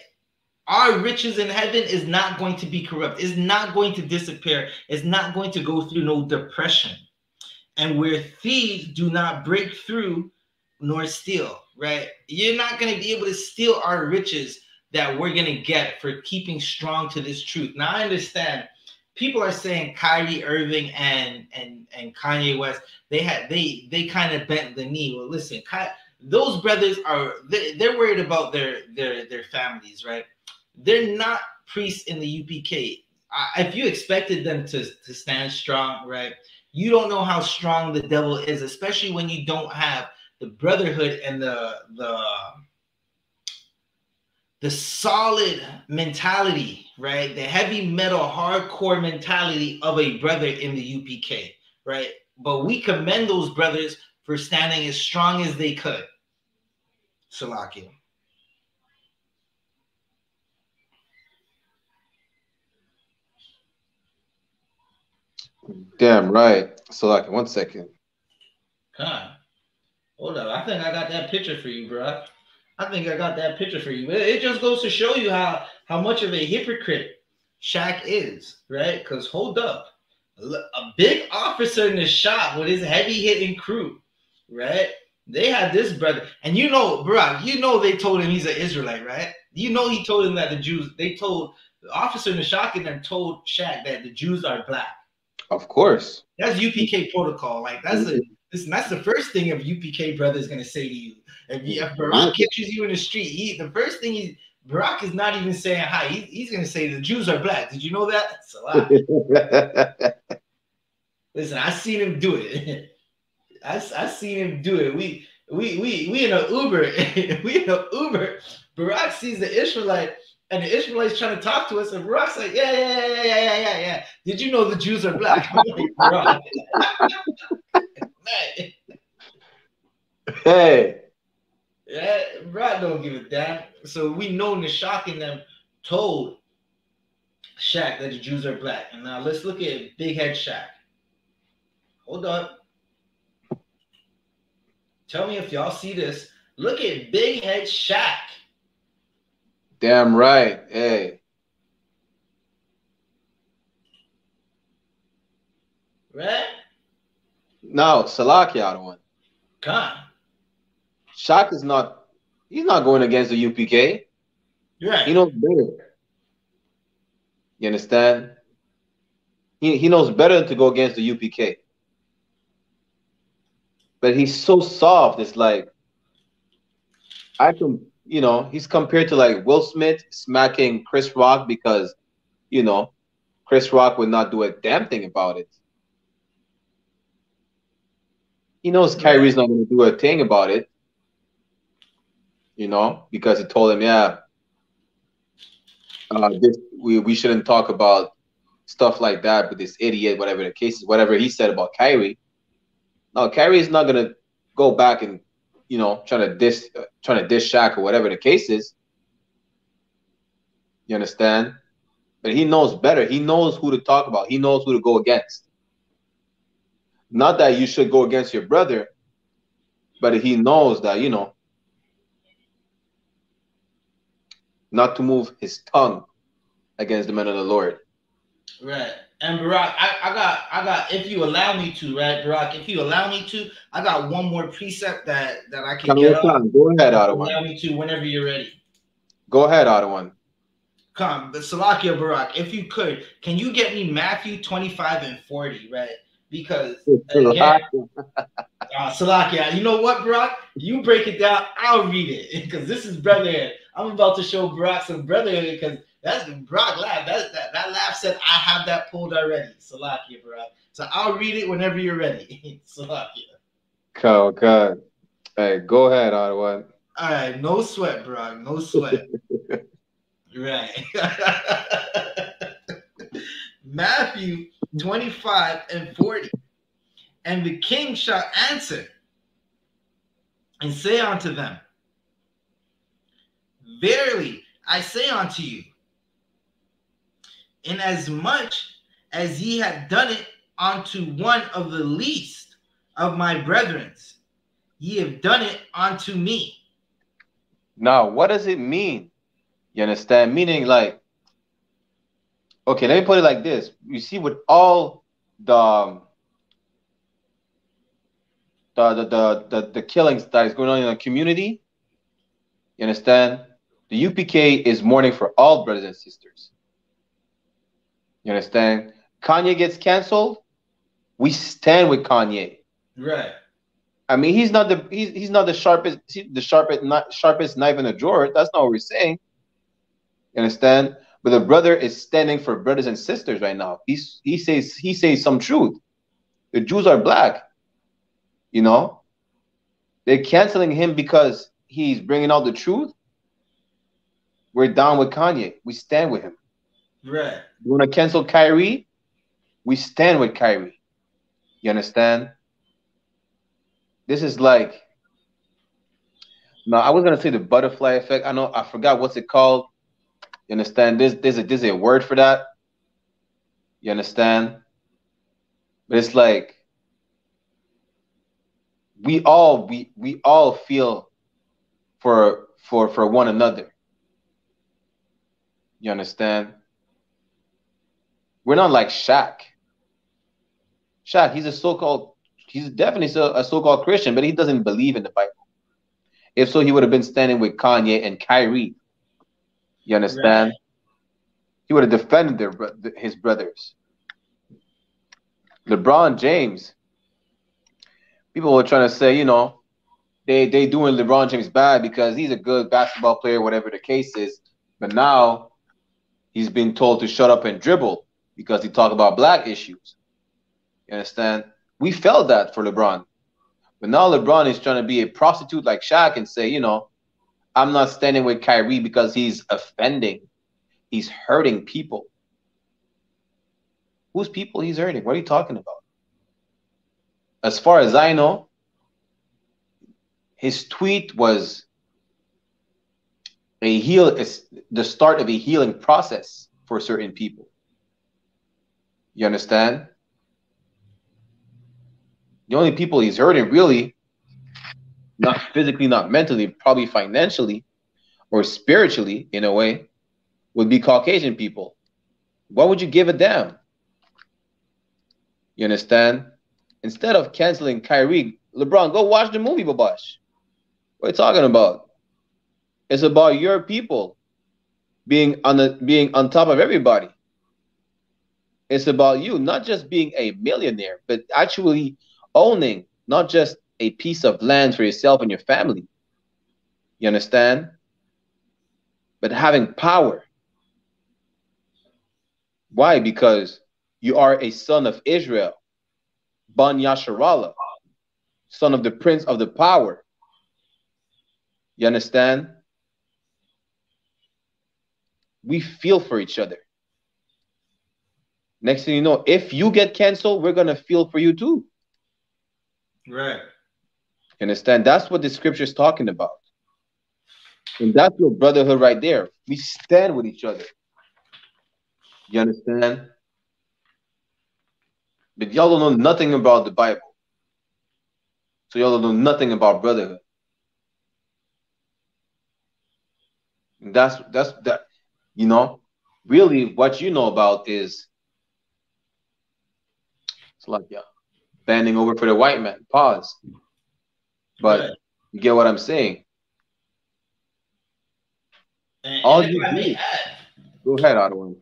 Our riches in heaven is not going to be corrupt. It's not going to disappear. It's not going to go through no depression. And where thieves do not break through nor steal, right? You're not going to be able to steal our riches that we're going to get for keeping strong to this truth. Now, I understand people are saying Kyrie Irving and Kanye West, they kind of bent the knee. Well, listen, those brothers they're worried about their families, right? They're not priests in the UPK. If you expected them to stand strong, right? You don't know how strong the devil is, especially when you don't have the Brotherhood and the solid mentality, right? The heavy metal, hardcore mentality of a brother in the UPK, right? But we commend those brothers for standing as strong as they could. Salakia. Damn right. Salakia, 1 second. Huh. Hold up. I think I got that picture for you, bro. I think I got that picture for you. It just goes to show you how much of a hypocrite Shaq is, right? Because hold up. A big officer in the shop with his heavy-hitting crew, right? They had this brother. And you know, bro, they told him he's an Israelite, right? You know he told him that they told the officer in the shop and then told Shaq that the Jews are black. Of course. That's UPK protocol. Like, that's Listen, that's the first thing a UPK brother is gonna say to you. If Barack catches you in the street, the first thing Barack is not even saying hi. He's gonna say the Jews are black. Did you know that? That's a lie. Listen, I seen him do it. I seen him do it. We in an Uber. We in an Uber. Barack sees the Israelite, and the Israelite's trying to talk to us, and Barack's like, yeah. Did you know the Jews are black? I'm like, Barack. Hey. Yeah, Barack don't give a damn. So we know Nishak and them told Shaq that the Jews are black. And now let's look at Big Head Shaq. Hold up. Tell me if y'all see this. Look at Big Head Shaq. Damn right. Hey. Right? No, Salakia one. Come on. Shaq is not, he's not going against the UPK. Right. He knows better. You understand? He knows better to go against the UPK. But he's so soft. It's like, I can, you know, he's compared to like Will Smith smacking Chris Rock because, you know, Chris Rock would not do a damn thing about it. He knows Kyrie's not going to do a thing about it. You know, because he told him, yeah, we shouldn't talk about stuff like that with this idiot, whatever the case is, whatever he said about Kyrie. Now, Kyrie is not going to go back and, you know, trying to diss Shaq or whatever the case is. You understand? But he knows better. He knows who to talk about. He knows who to go against. Not that you should go against your brother, but he knows that, you know, not to move his tongue against the men of the Lord. Right. And Barack, I got, if you allow me to, right, Barack, if you allow me to, I got one more precept that I can get up. Go ahead, Ottawa. Allow me to whenever you're ready. Go ahead, Ottawa. Come, but Salakia Barack, if you could, can you get me Matthew 25 and 40, right? Because again, Salakia, you know what, Barack? You break it down, I'll read it because this is brotherhood. I'm about to show Barack some brotherhood because that's Barack laugh. That laugh said I have that pulled already. Salakia, Barack. So I'll read it whenever you're ready. Salakia. Cool, good. Hey, go ahead, Ottawa. All right, no sweat, Barack. No sweat. Right. Matthew 25 and 40. And the king shall answer and say unto them, verily I say unto you, inasmuch as ye have done it unto one of the least of my brethren, ye have done it unto me. Now, what does it mean? You understand? Meaning, like, okay, let me put it like this. You see, with all the killings that is going on in the community, you understand? The UPK is mourning for all brothers and sisters. You understand? Kanye gets canceled, we stand with Kanye. Right. I mean, he's not the sharpest knife in the drawer. That's not what we're saying. You understand? But the brother is standing for brothers and sisters right now. He says some truth. The Jews are black. You know, they're canceling him because he's bringing out the truth. We're down with Kanye. We stand with him. Right. You want to cancel Kyrie? We stand with Kyrie. You understand? This is like, no, I was gonna say the butterfly effect. I forgot what's it called. You understand? There's a word for that. You understand? But it's like we all feel for one another. You understand? We're not like Shaq. Shaq, he's definitely a so-called Christian, but he doesn't believe in the Bible. If so, he would have been standing with Kanye and Kyrie. You understand? Right. He would have defended his brothers. LeBron James, people were trying to say, you know, they doing LeBron James bad because he's a good basketball player, whatever the case is. But now he's been told to shut up and dribble because he talk about black issues. You understand? We felt that for LeBron. But now LeBron is trying to be a prostitute like Shaq and say, you know, I'm not standing with Kyrie because he's offending. He's hurting people. Whose people he's hurting? What are you talking about? As far as I know, his tweet was the start of a healing process for certain people. You understand? The only people he's hurting really, not physically, not mentally, probably financially or spiritually in a way, would be Caucasian people. Why would you give a damn? You understand? Instead of canceling Kyrie, LeBron, go watch the movie, Babash. What are you talking about? It's about your people being on top of everybody. It's about you, not just being a millionaire, but actually owning not just a piece of land for yourself and your family. You understand? But having power. Why? Because you are a son of Israel, Ban Yasharallah, son of the prince of the power. You understand? We feel for each other. Next thing you know, if you get canceled, we're going to feel for you too. Right. You understand? That's what the scripture is talking about. And that's your brotherhood right there. We stand with each other. You understand? But y'all don't know nothing about the Bible. So y'all don't know nothing about brotherhood. And that's that, you know, really what you know about is it's like, yeah, bending over for the white man. Pause. But right. You get what I'm saying? And All if you I do, may add, go ahead, Otto.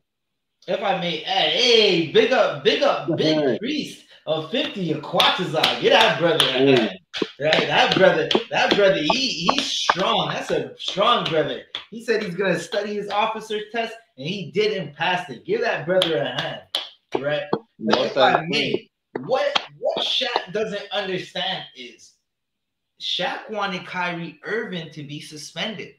if I may add, hey, big up, big priest of 50, Aquatazar. Get that brother a hand. Right? That brother, he's strong. That's a strong brother. He said he's gonna study his officer test, and he did and passed it. Give that brother a hand. Right? But if I may, what Shaq doesn't understand is Shaq wanted Kyrie Irving to be suspended.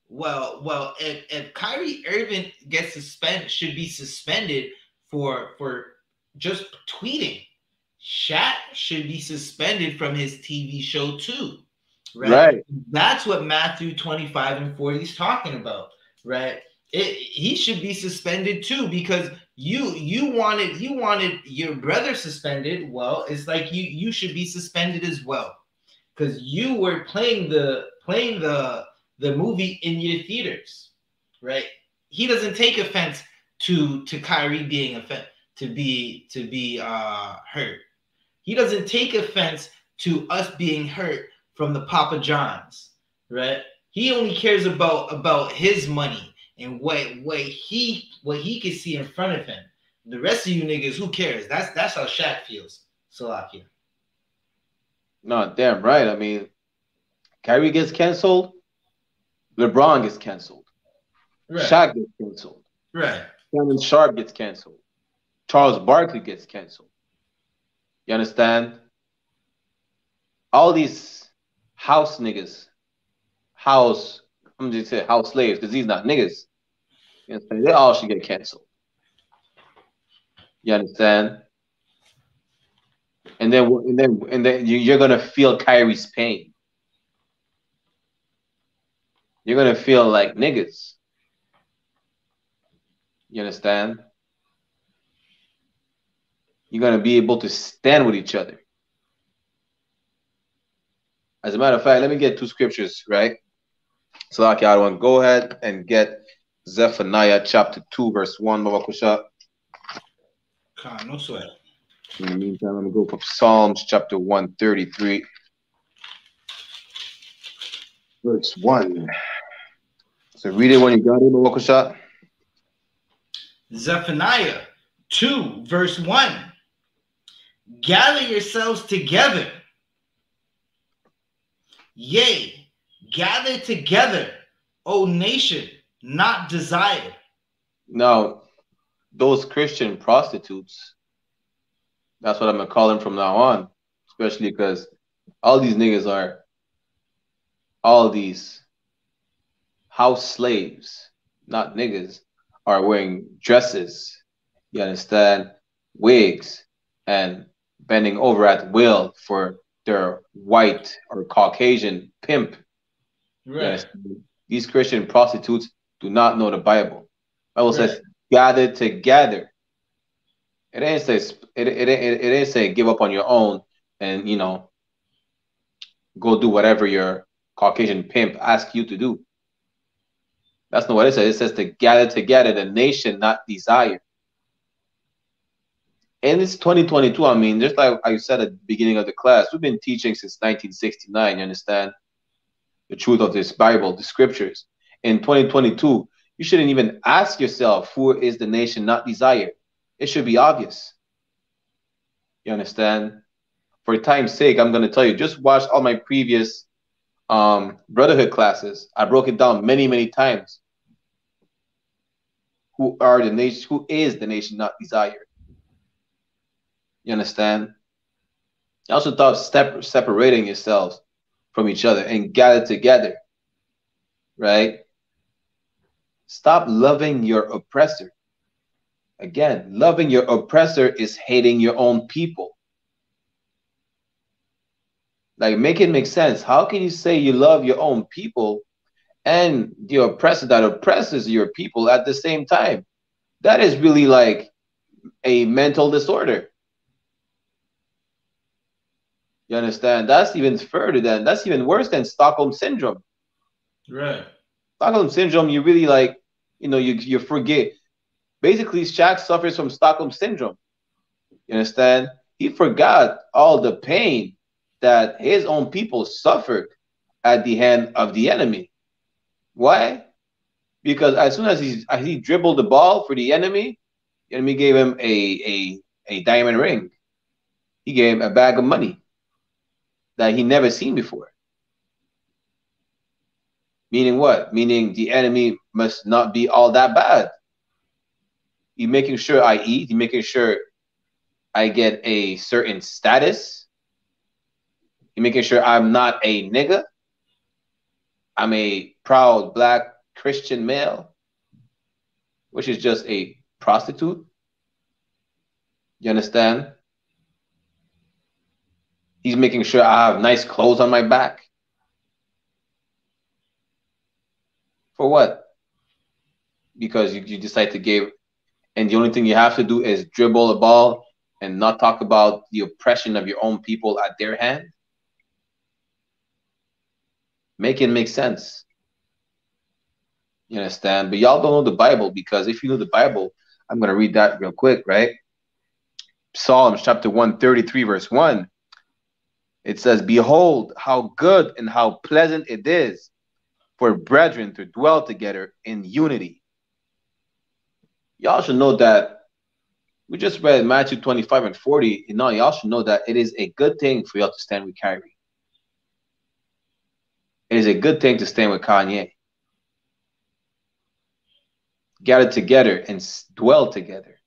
Well, if Kyrie Irving gets suspended, should be suspended for just tweeting. Shaq should be suspended from his TV show too, right? That's what Matthew 25 and 40 is talking about, right? He should be suspended too because you wanted your brother suspended. Well, it's like you should be suspended as well because you were playing the movie in your theaters, right? He doesn't take offense to Kyrie being to be hurt. He doesn't take offense to us being hurt from the Papa Johns, right? He only cares about his money and what he can see in front of him. The rest of you niggas, who cares? That's how Shaq feels. Salakia. No, damn right. I mean, Kyrie gets canceled. LeBron gets canceled. Right. Shaq gets canceled. Right. Shannon Sharp gets canceled. Charles Barkley gets canceled. You understand? All these house niggas, I'm just saying house slaves, because these not niggas. You understand? They all should get canceled. You understand? And then you're gonna feel Kyrie's pain. You're gonna feel like niggas. You understand? You're gonna be able to stand with each other. As a matter of fact, let me get two scriptures, right? So, okay, I want to go ahead and get Zephaniah chapter 2, verse 1, Baba Kusha. No sweat. In the meantime, let me go for Psalms chapter 133, verse 1. So read it when you got it, Baba Kusha. Zephaniah 2, verse 1. Gather yourselves together, Yea, gather together, O nation, not desired. Now, those Christian prostitutes, that's what I'm going to call them from now on, especially because all these niggas are all these house slaves, not niggas, are wearing dresses, you understand, wigs, and bending over at will for their white or Caucasian pimp. Right. These Christian prostitutes do not know the Bible. The Bible says, gather together. It ain't say it ain't say give up on your own and go do whatever your Caucasian pimp asks you to do. That's not what it says. It says to gather together, the nation not desire. And it's 2022. I mean, just like I said at the beginning of the class, we've been teaching since 1969. You understand the truth of this Bible, the scriptures. In 2022, you shouldn't even ask yourself who is the nation not desired. It should be obvious. You understand? For time's sake, I'm going to tell you, just watch all my previous Brotherhood classes. I broke it down many, many times. Who are the nation? Who is the nation not desired? You understand? You also thought separating yourselves from each other and gather together, right? Stop loving your oppressor. Again, loving your oppressor is hating your own people. Like, make it make sense. How can you say you love your own people and the oppressor that oppresses your people at the same time? That is really like a mental disorder. You understand? That's even further than, that's even worse than Stockholm Syndrome. Right. Stockholm Syndrome, you really like, you forget. Basically, Shaq suffers from Stockholm Syndrome. You understand? He forgot all the pain that his own people suffered at the hand of the enemy. Why? Because as soon as he dribbled the ball for the enemy gave him a diamond ring. He gave him a bag of money that he never seen before. Meaning what? Meaning the enemy must not be all that bad. He's making sure I eat. He's making sure I get a certain status. He's making sure I'm not a nigga. I'm a proud black Christian male, which is just a prostitute. You understand? He's making sure I have nice clothes on my back. For what? Because you decide to give, and the only thing you have to do is dribble a ball and not talk about the oppression of your own people at their hand. Make it make sense. You understand? But y'all don't know the Bible, because if you know the Bible, I'm going to read that real quick, right? Psalms chapter 133, verse 1. It says, behold, how good and how pleasant it is for brethren to dwell together in unity. Y'all should know that we just read Matthew 25 and 40. Y'all should know that it is a good thing for y'all to stand with Kyrie. It is a good thing to stand with Kanye. Gather together and dwell together.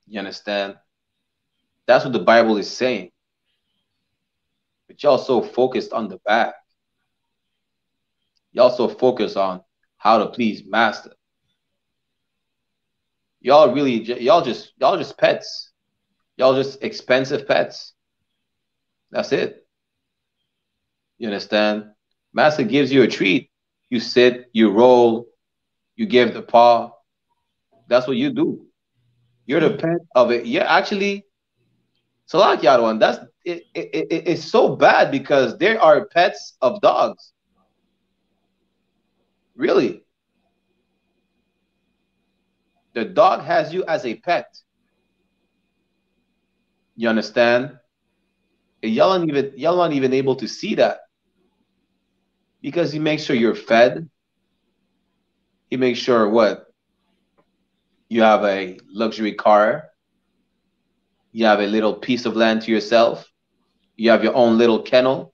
You understand? That's what the Bible is saying. But y'all so focused on the back. Y'all so focused on how to please master. Y'all just pets. Y'all just expensive pets. That's it. You understand? Master gives you a treat. You sit, you roll, you give the paw. That's what you do. You're the pet of it. Yeah, actually, Salak Yadwan, that's it's so bad because there are pets of dogs. Really. The dog has you as a pet. You understand? Y'all aren't even able to see that. Because he makes sure you're fed. He makes sure what? You have a luxury car. You have a little piece of land to yourself. You have your own little kennel.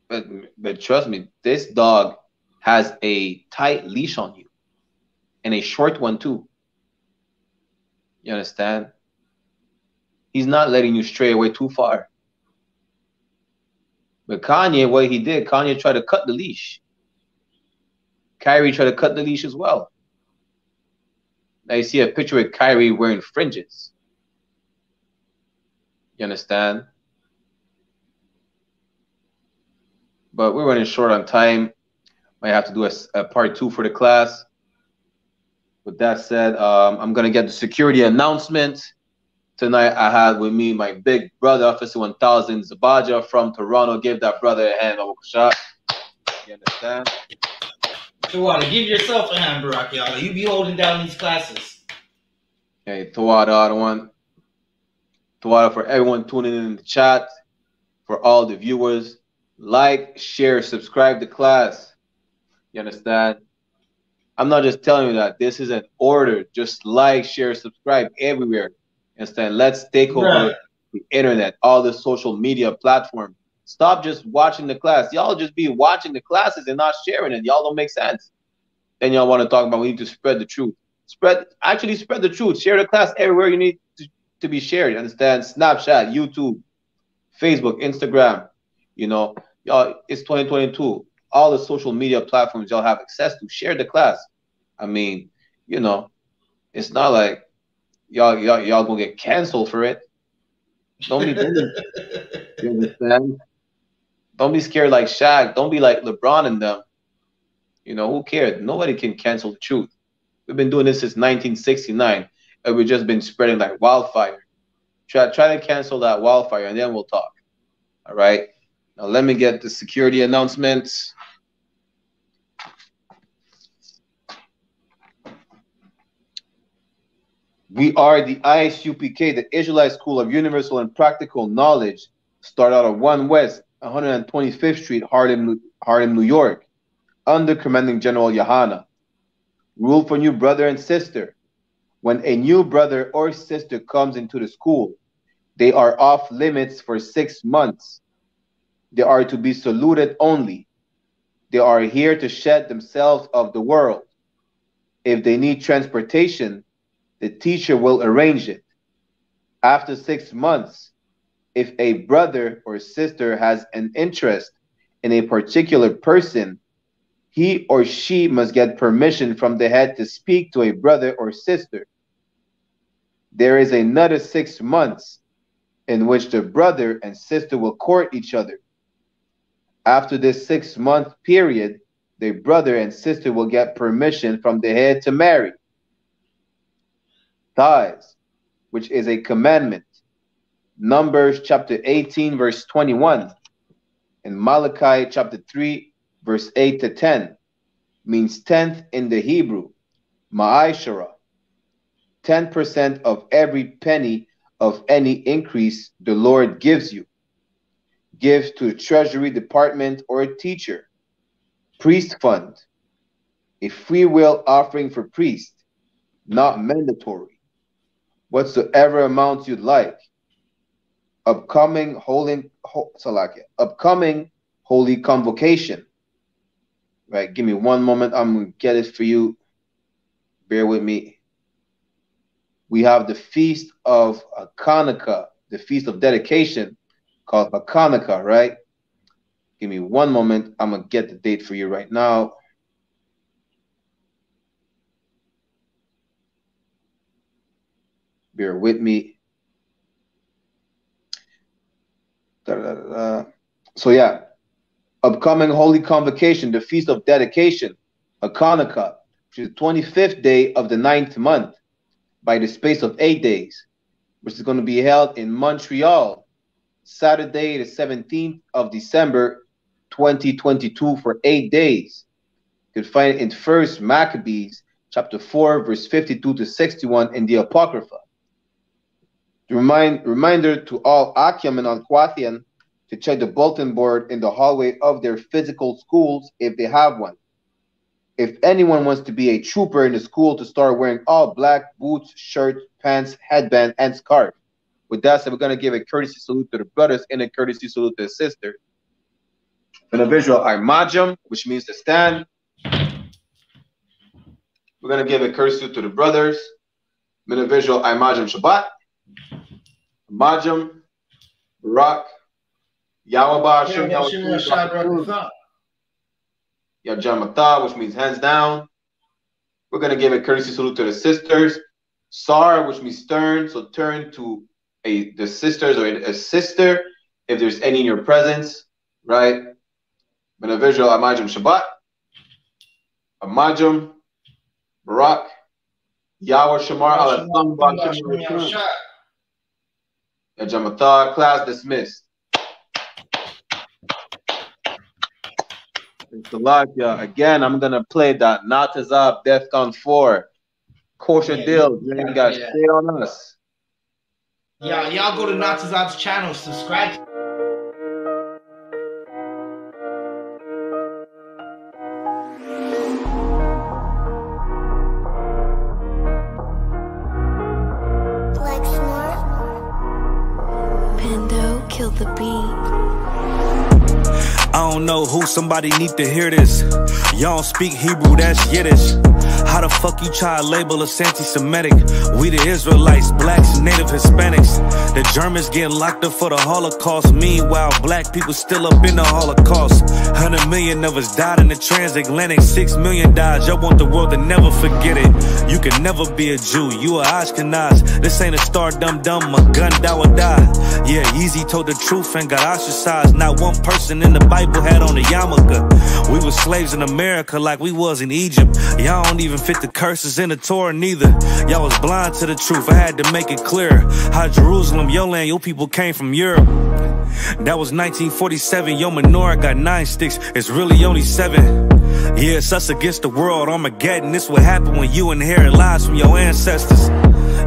But trust me, this dog has a tight leash on you, and a short one too. You understand? He's not letting you stray away too far. But Kanye, what he did, Kanye tried to cut the leash. Kyrie tried to cut the leash as well. Now you see a picture with Kyrie wearing fringes. You understand? But we're running short on time. Might have to do a part 2 for the class. With that said, I'm going to get the security announcement. Tonight I had with me my big brother, Officer 1000 Zabaja from Toronto. Give that brother a hand, shot. You understand? Tawada, give yourself a hand, Barack. You be holding down these classes. Hey, Tawada, Tawada for everyone tuning in the chat, for all the viewers. Like, share, subscribe to class. You understand? I'm not just telling you that. This is an order. Just like, share, subscribe everywhere. Understand? Let's take over the internet, all the social media platforms. Stop just watching the class. Y'all just be watching the classes and not sharing it. Y'all don't make sense. Then y'all want to talk about we need to spread the truth. Actually spread the truth. Share the class everywhere you need to be shared. You understand? Snapchat, YouTube, Facebook, Instagram. You know, y'all, it's 2022. All the social media platforms y'all have access to. Share the class. I mean, you know, it's not like y'all gonna get canceled for it. Don't be you understand? Don't be scared like Shaq. Don't be like LeBron and them. You know, who cares? Nobody can cancel the truth. We've been doing this since 1969, and we've just been spreading like wildfire. Try to cancel that wildfire, and then we'll talk. All right? Now let me get the security announcements. We are the I.S.U.P.K, the Israelite School of Universal and Practical Knowledge. Start out of 1 West, 125th Street, Harlem, New York, under Commanding General YAHANNA. Rule for new brother and sister. When a new brother or sister comes into the school, they are off limits for 6 months. They are to be saluted only. They are here to shed themselves of the world. If they need transportation, the teacher will arrange it. After 6 months, if a brother or sister has an interest in a particular person, he or she must get permission from the head to speak to a brother or sister. There is another 6 months in which the brother and sister will court each other. After this 6-month period, the brother and sister will get permission from the head to marry. Tithes, which is a commandment. Numbers chapter 18, verse 21. And Malachi chapter 3, verse 8 to 10. Means 10th in the Hebrew. Ma'ashara. 10% of every penny of any increase the Lord gives you. Gives to the treasury department or a teacher. Priest fund. A free will offering for priest. Not mandatory. Whatsoever amount you'd like. Upcoming holy convocation. Right, give me one moment. I'm gonna get it for you. Bear with me. We have the feast of Hanukkah, the feast of dedication, called Hanukkah, right? Give me one moment. I'm gonna get the date for you right now. Bear with me. So yeah, upcoming holy convocation, the feast of dedication, Hanukkah, which is the 25th day of the 9th month, by the space of 8 days, which is going to be held in Montreal, Saturday, the 17th of December, 2022, for 8 days. You can find it in 1 Maccabees, chapter 4, verse 52 to 61 in the Apocrypha. The reminder to all Akim and Alquathian to check the bulletin board in the hallway of their physical schools if they have one. If anyone wants to be a trooper in the school, to start wearing all black boots, shirt, pants, headband, and scarf. With that said, we're going to give a courtesy salute to the brothers and a courtesy salute to the sister. In a visual, Imajam, which means to stand. We're going to give a curse to the brothers. In a visual, Imajam Shabbat. Imajam, Barak, Yahweh Yajamata, which means hands down. We're going to give a courtesy salute to the sisters. Sar, which means turn. So turn to the sisters or a sister if there's any in your presence, right? In a visual, Amajam Shabbat, Amajam, Barak, Yahweh Shamar Al Yajamata, class dismissed. Again, I'm gonna play that Natazab Defcon 4 kosher deal. You ain't got shit on us. Yeah, y'all go to Natazab's channel, subscribe. Pando killed the beat. I don't know who, somebody need to hear this. Y'all don't speak Hebrew, that's Yiddish. How the fuck you try to label us anti-Semitic? We the Israelites, blacks, native Hispanics. The Germans getting locked up for the Holocaust. Meanwhile, black people still up in the Holocaust. 100 million of us died in the transatlantic. 6 million died, y'all want the world to never forget it. You can never be a Jew, you a Ashkenaz. This ain't a star dum-dum, a gun that would die. Yeah, Easy told the truth and got ostracized. Not one person in the Bible had on a yarmulke. We were slaves in America like we was in Egypt. Y'all don't even fit the curses in the Torah neither. Y'all was blind to the truth, I had to make it clear. How Jerusalem, your land, your people came from Europe. That was 1947, your menorah got 9 sticks, it's really only 7. Yeah, it's us against the world, Armageddon. This what happened when you inherit lies from your ancestors.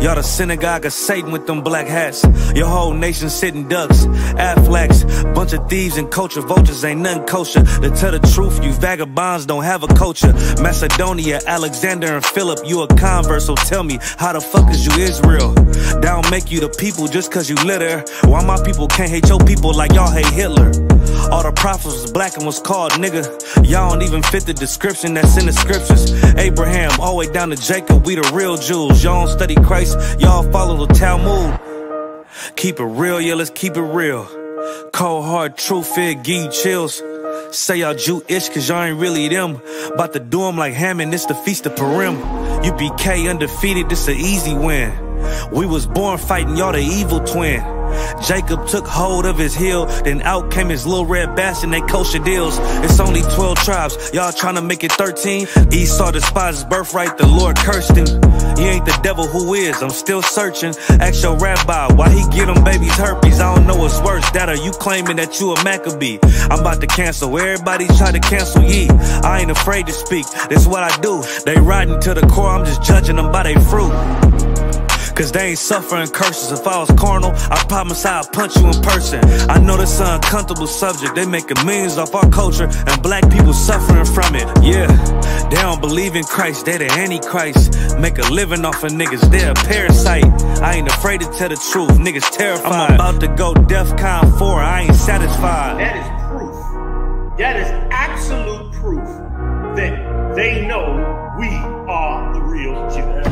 Y'all the synagogue of Satan with them black hats. Your whole nation sitting ducks, Aflacs. Bunch of thieves and culture vultures, ain't nothing kosher. To tell the truth, you vagabonds don't have a culture. Macedonia, Alexander and Philip, you a convert, so tell me, how the fuck is you Israel? That don't make you the people just cause you litter. Why my people can't hate your people like y'all hate Hitler? All the prophets was black and was called nigga. Y'all don't even fit the description that's in the scriptures. Abraham, all the way down to Jacob, we the real Jews. Y'all don't study Christ, y'all follow the Talmud. Keep it real, yeah, let's keep it real. Cold hard truth, it give you chills. Say y'all Jewish cause y'all ain't really them. About to do them like Hammond, it's the Feast of Purim. UPK undefeated, this an easy win. We was born fighting, y'all the evil twin. Jacob took hold of his heel, then out came his little red bastard, they kosher deals. It's only 12 tribes, y'all trying to make it 13. Esau despised his birthright, the Lord cursed him. He ain't the devil, who is? I'm still searching. Ask your rabbi, why he get them babies herpes? I don't know what's worse, that or you claiming that you a Maccabee. I'm about to cancel, everybody try to cancel ye. I ain't afraid to speak, this what I do. They riding to the core, I'm just judging them by their fruit. Cause they ain't suffering curses. If I was carnal, I promise I'd punch you in person. I know this an uncomfortable subject. They making millions off our culture and black people suffering from it. Yeah, they don't believe in Christ, they the Antichrist. Make a living off of niggas, they a parasite. I ain't afraid to tell the truth, niggas terrified. I'm about to go DEFCON 4, I ain't satisfied. That is proof. That is absolute proof that they know we are the real Jews.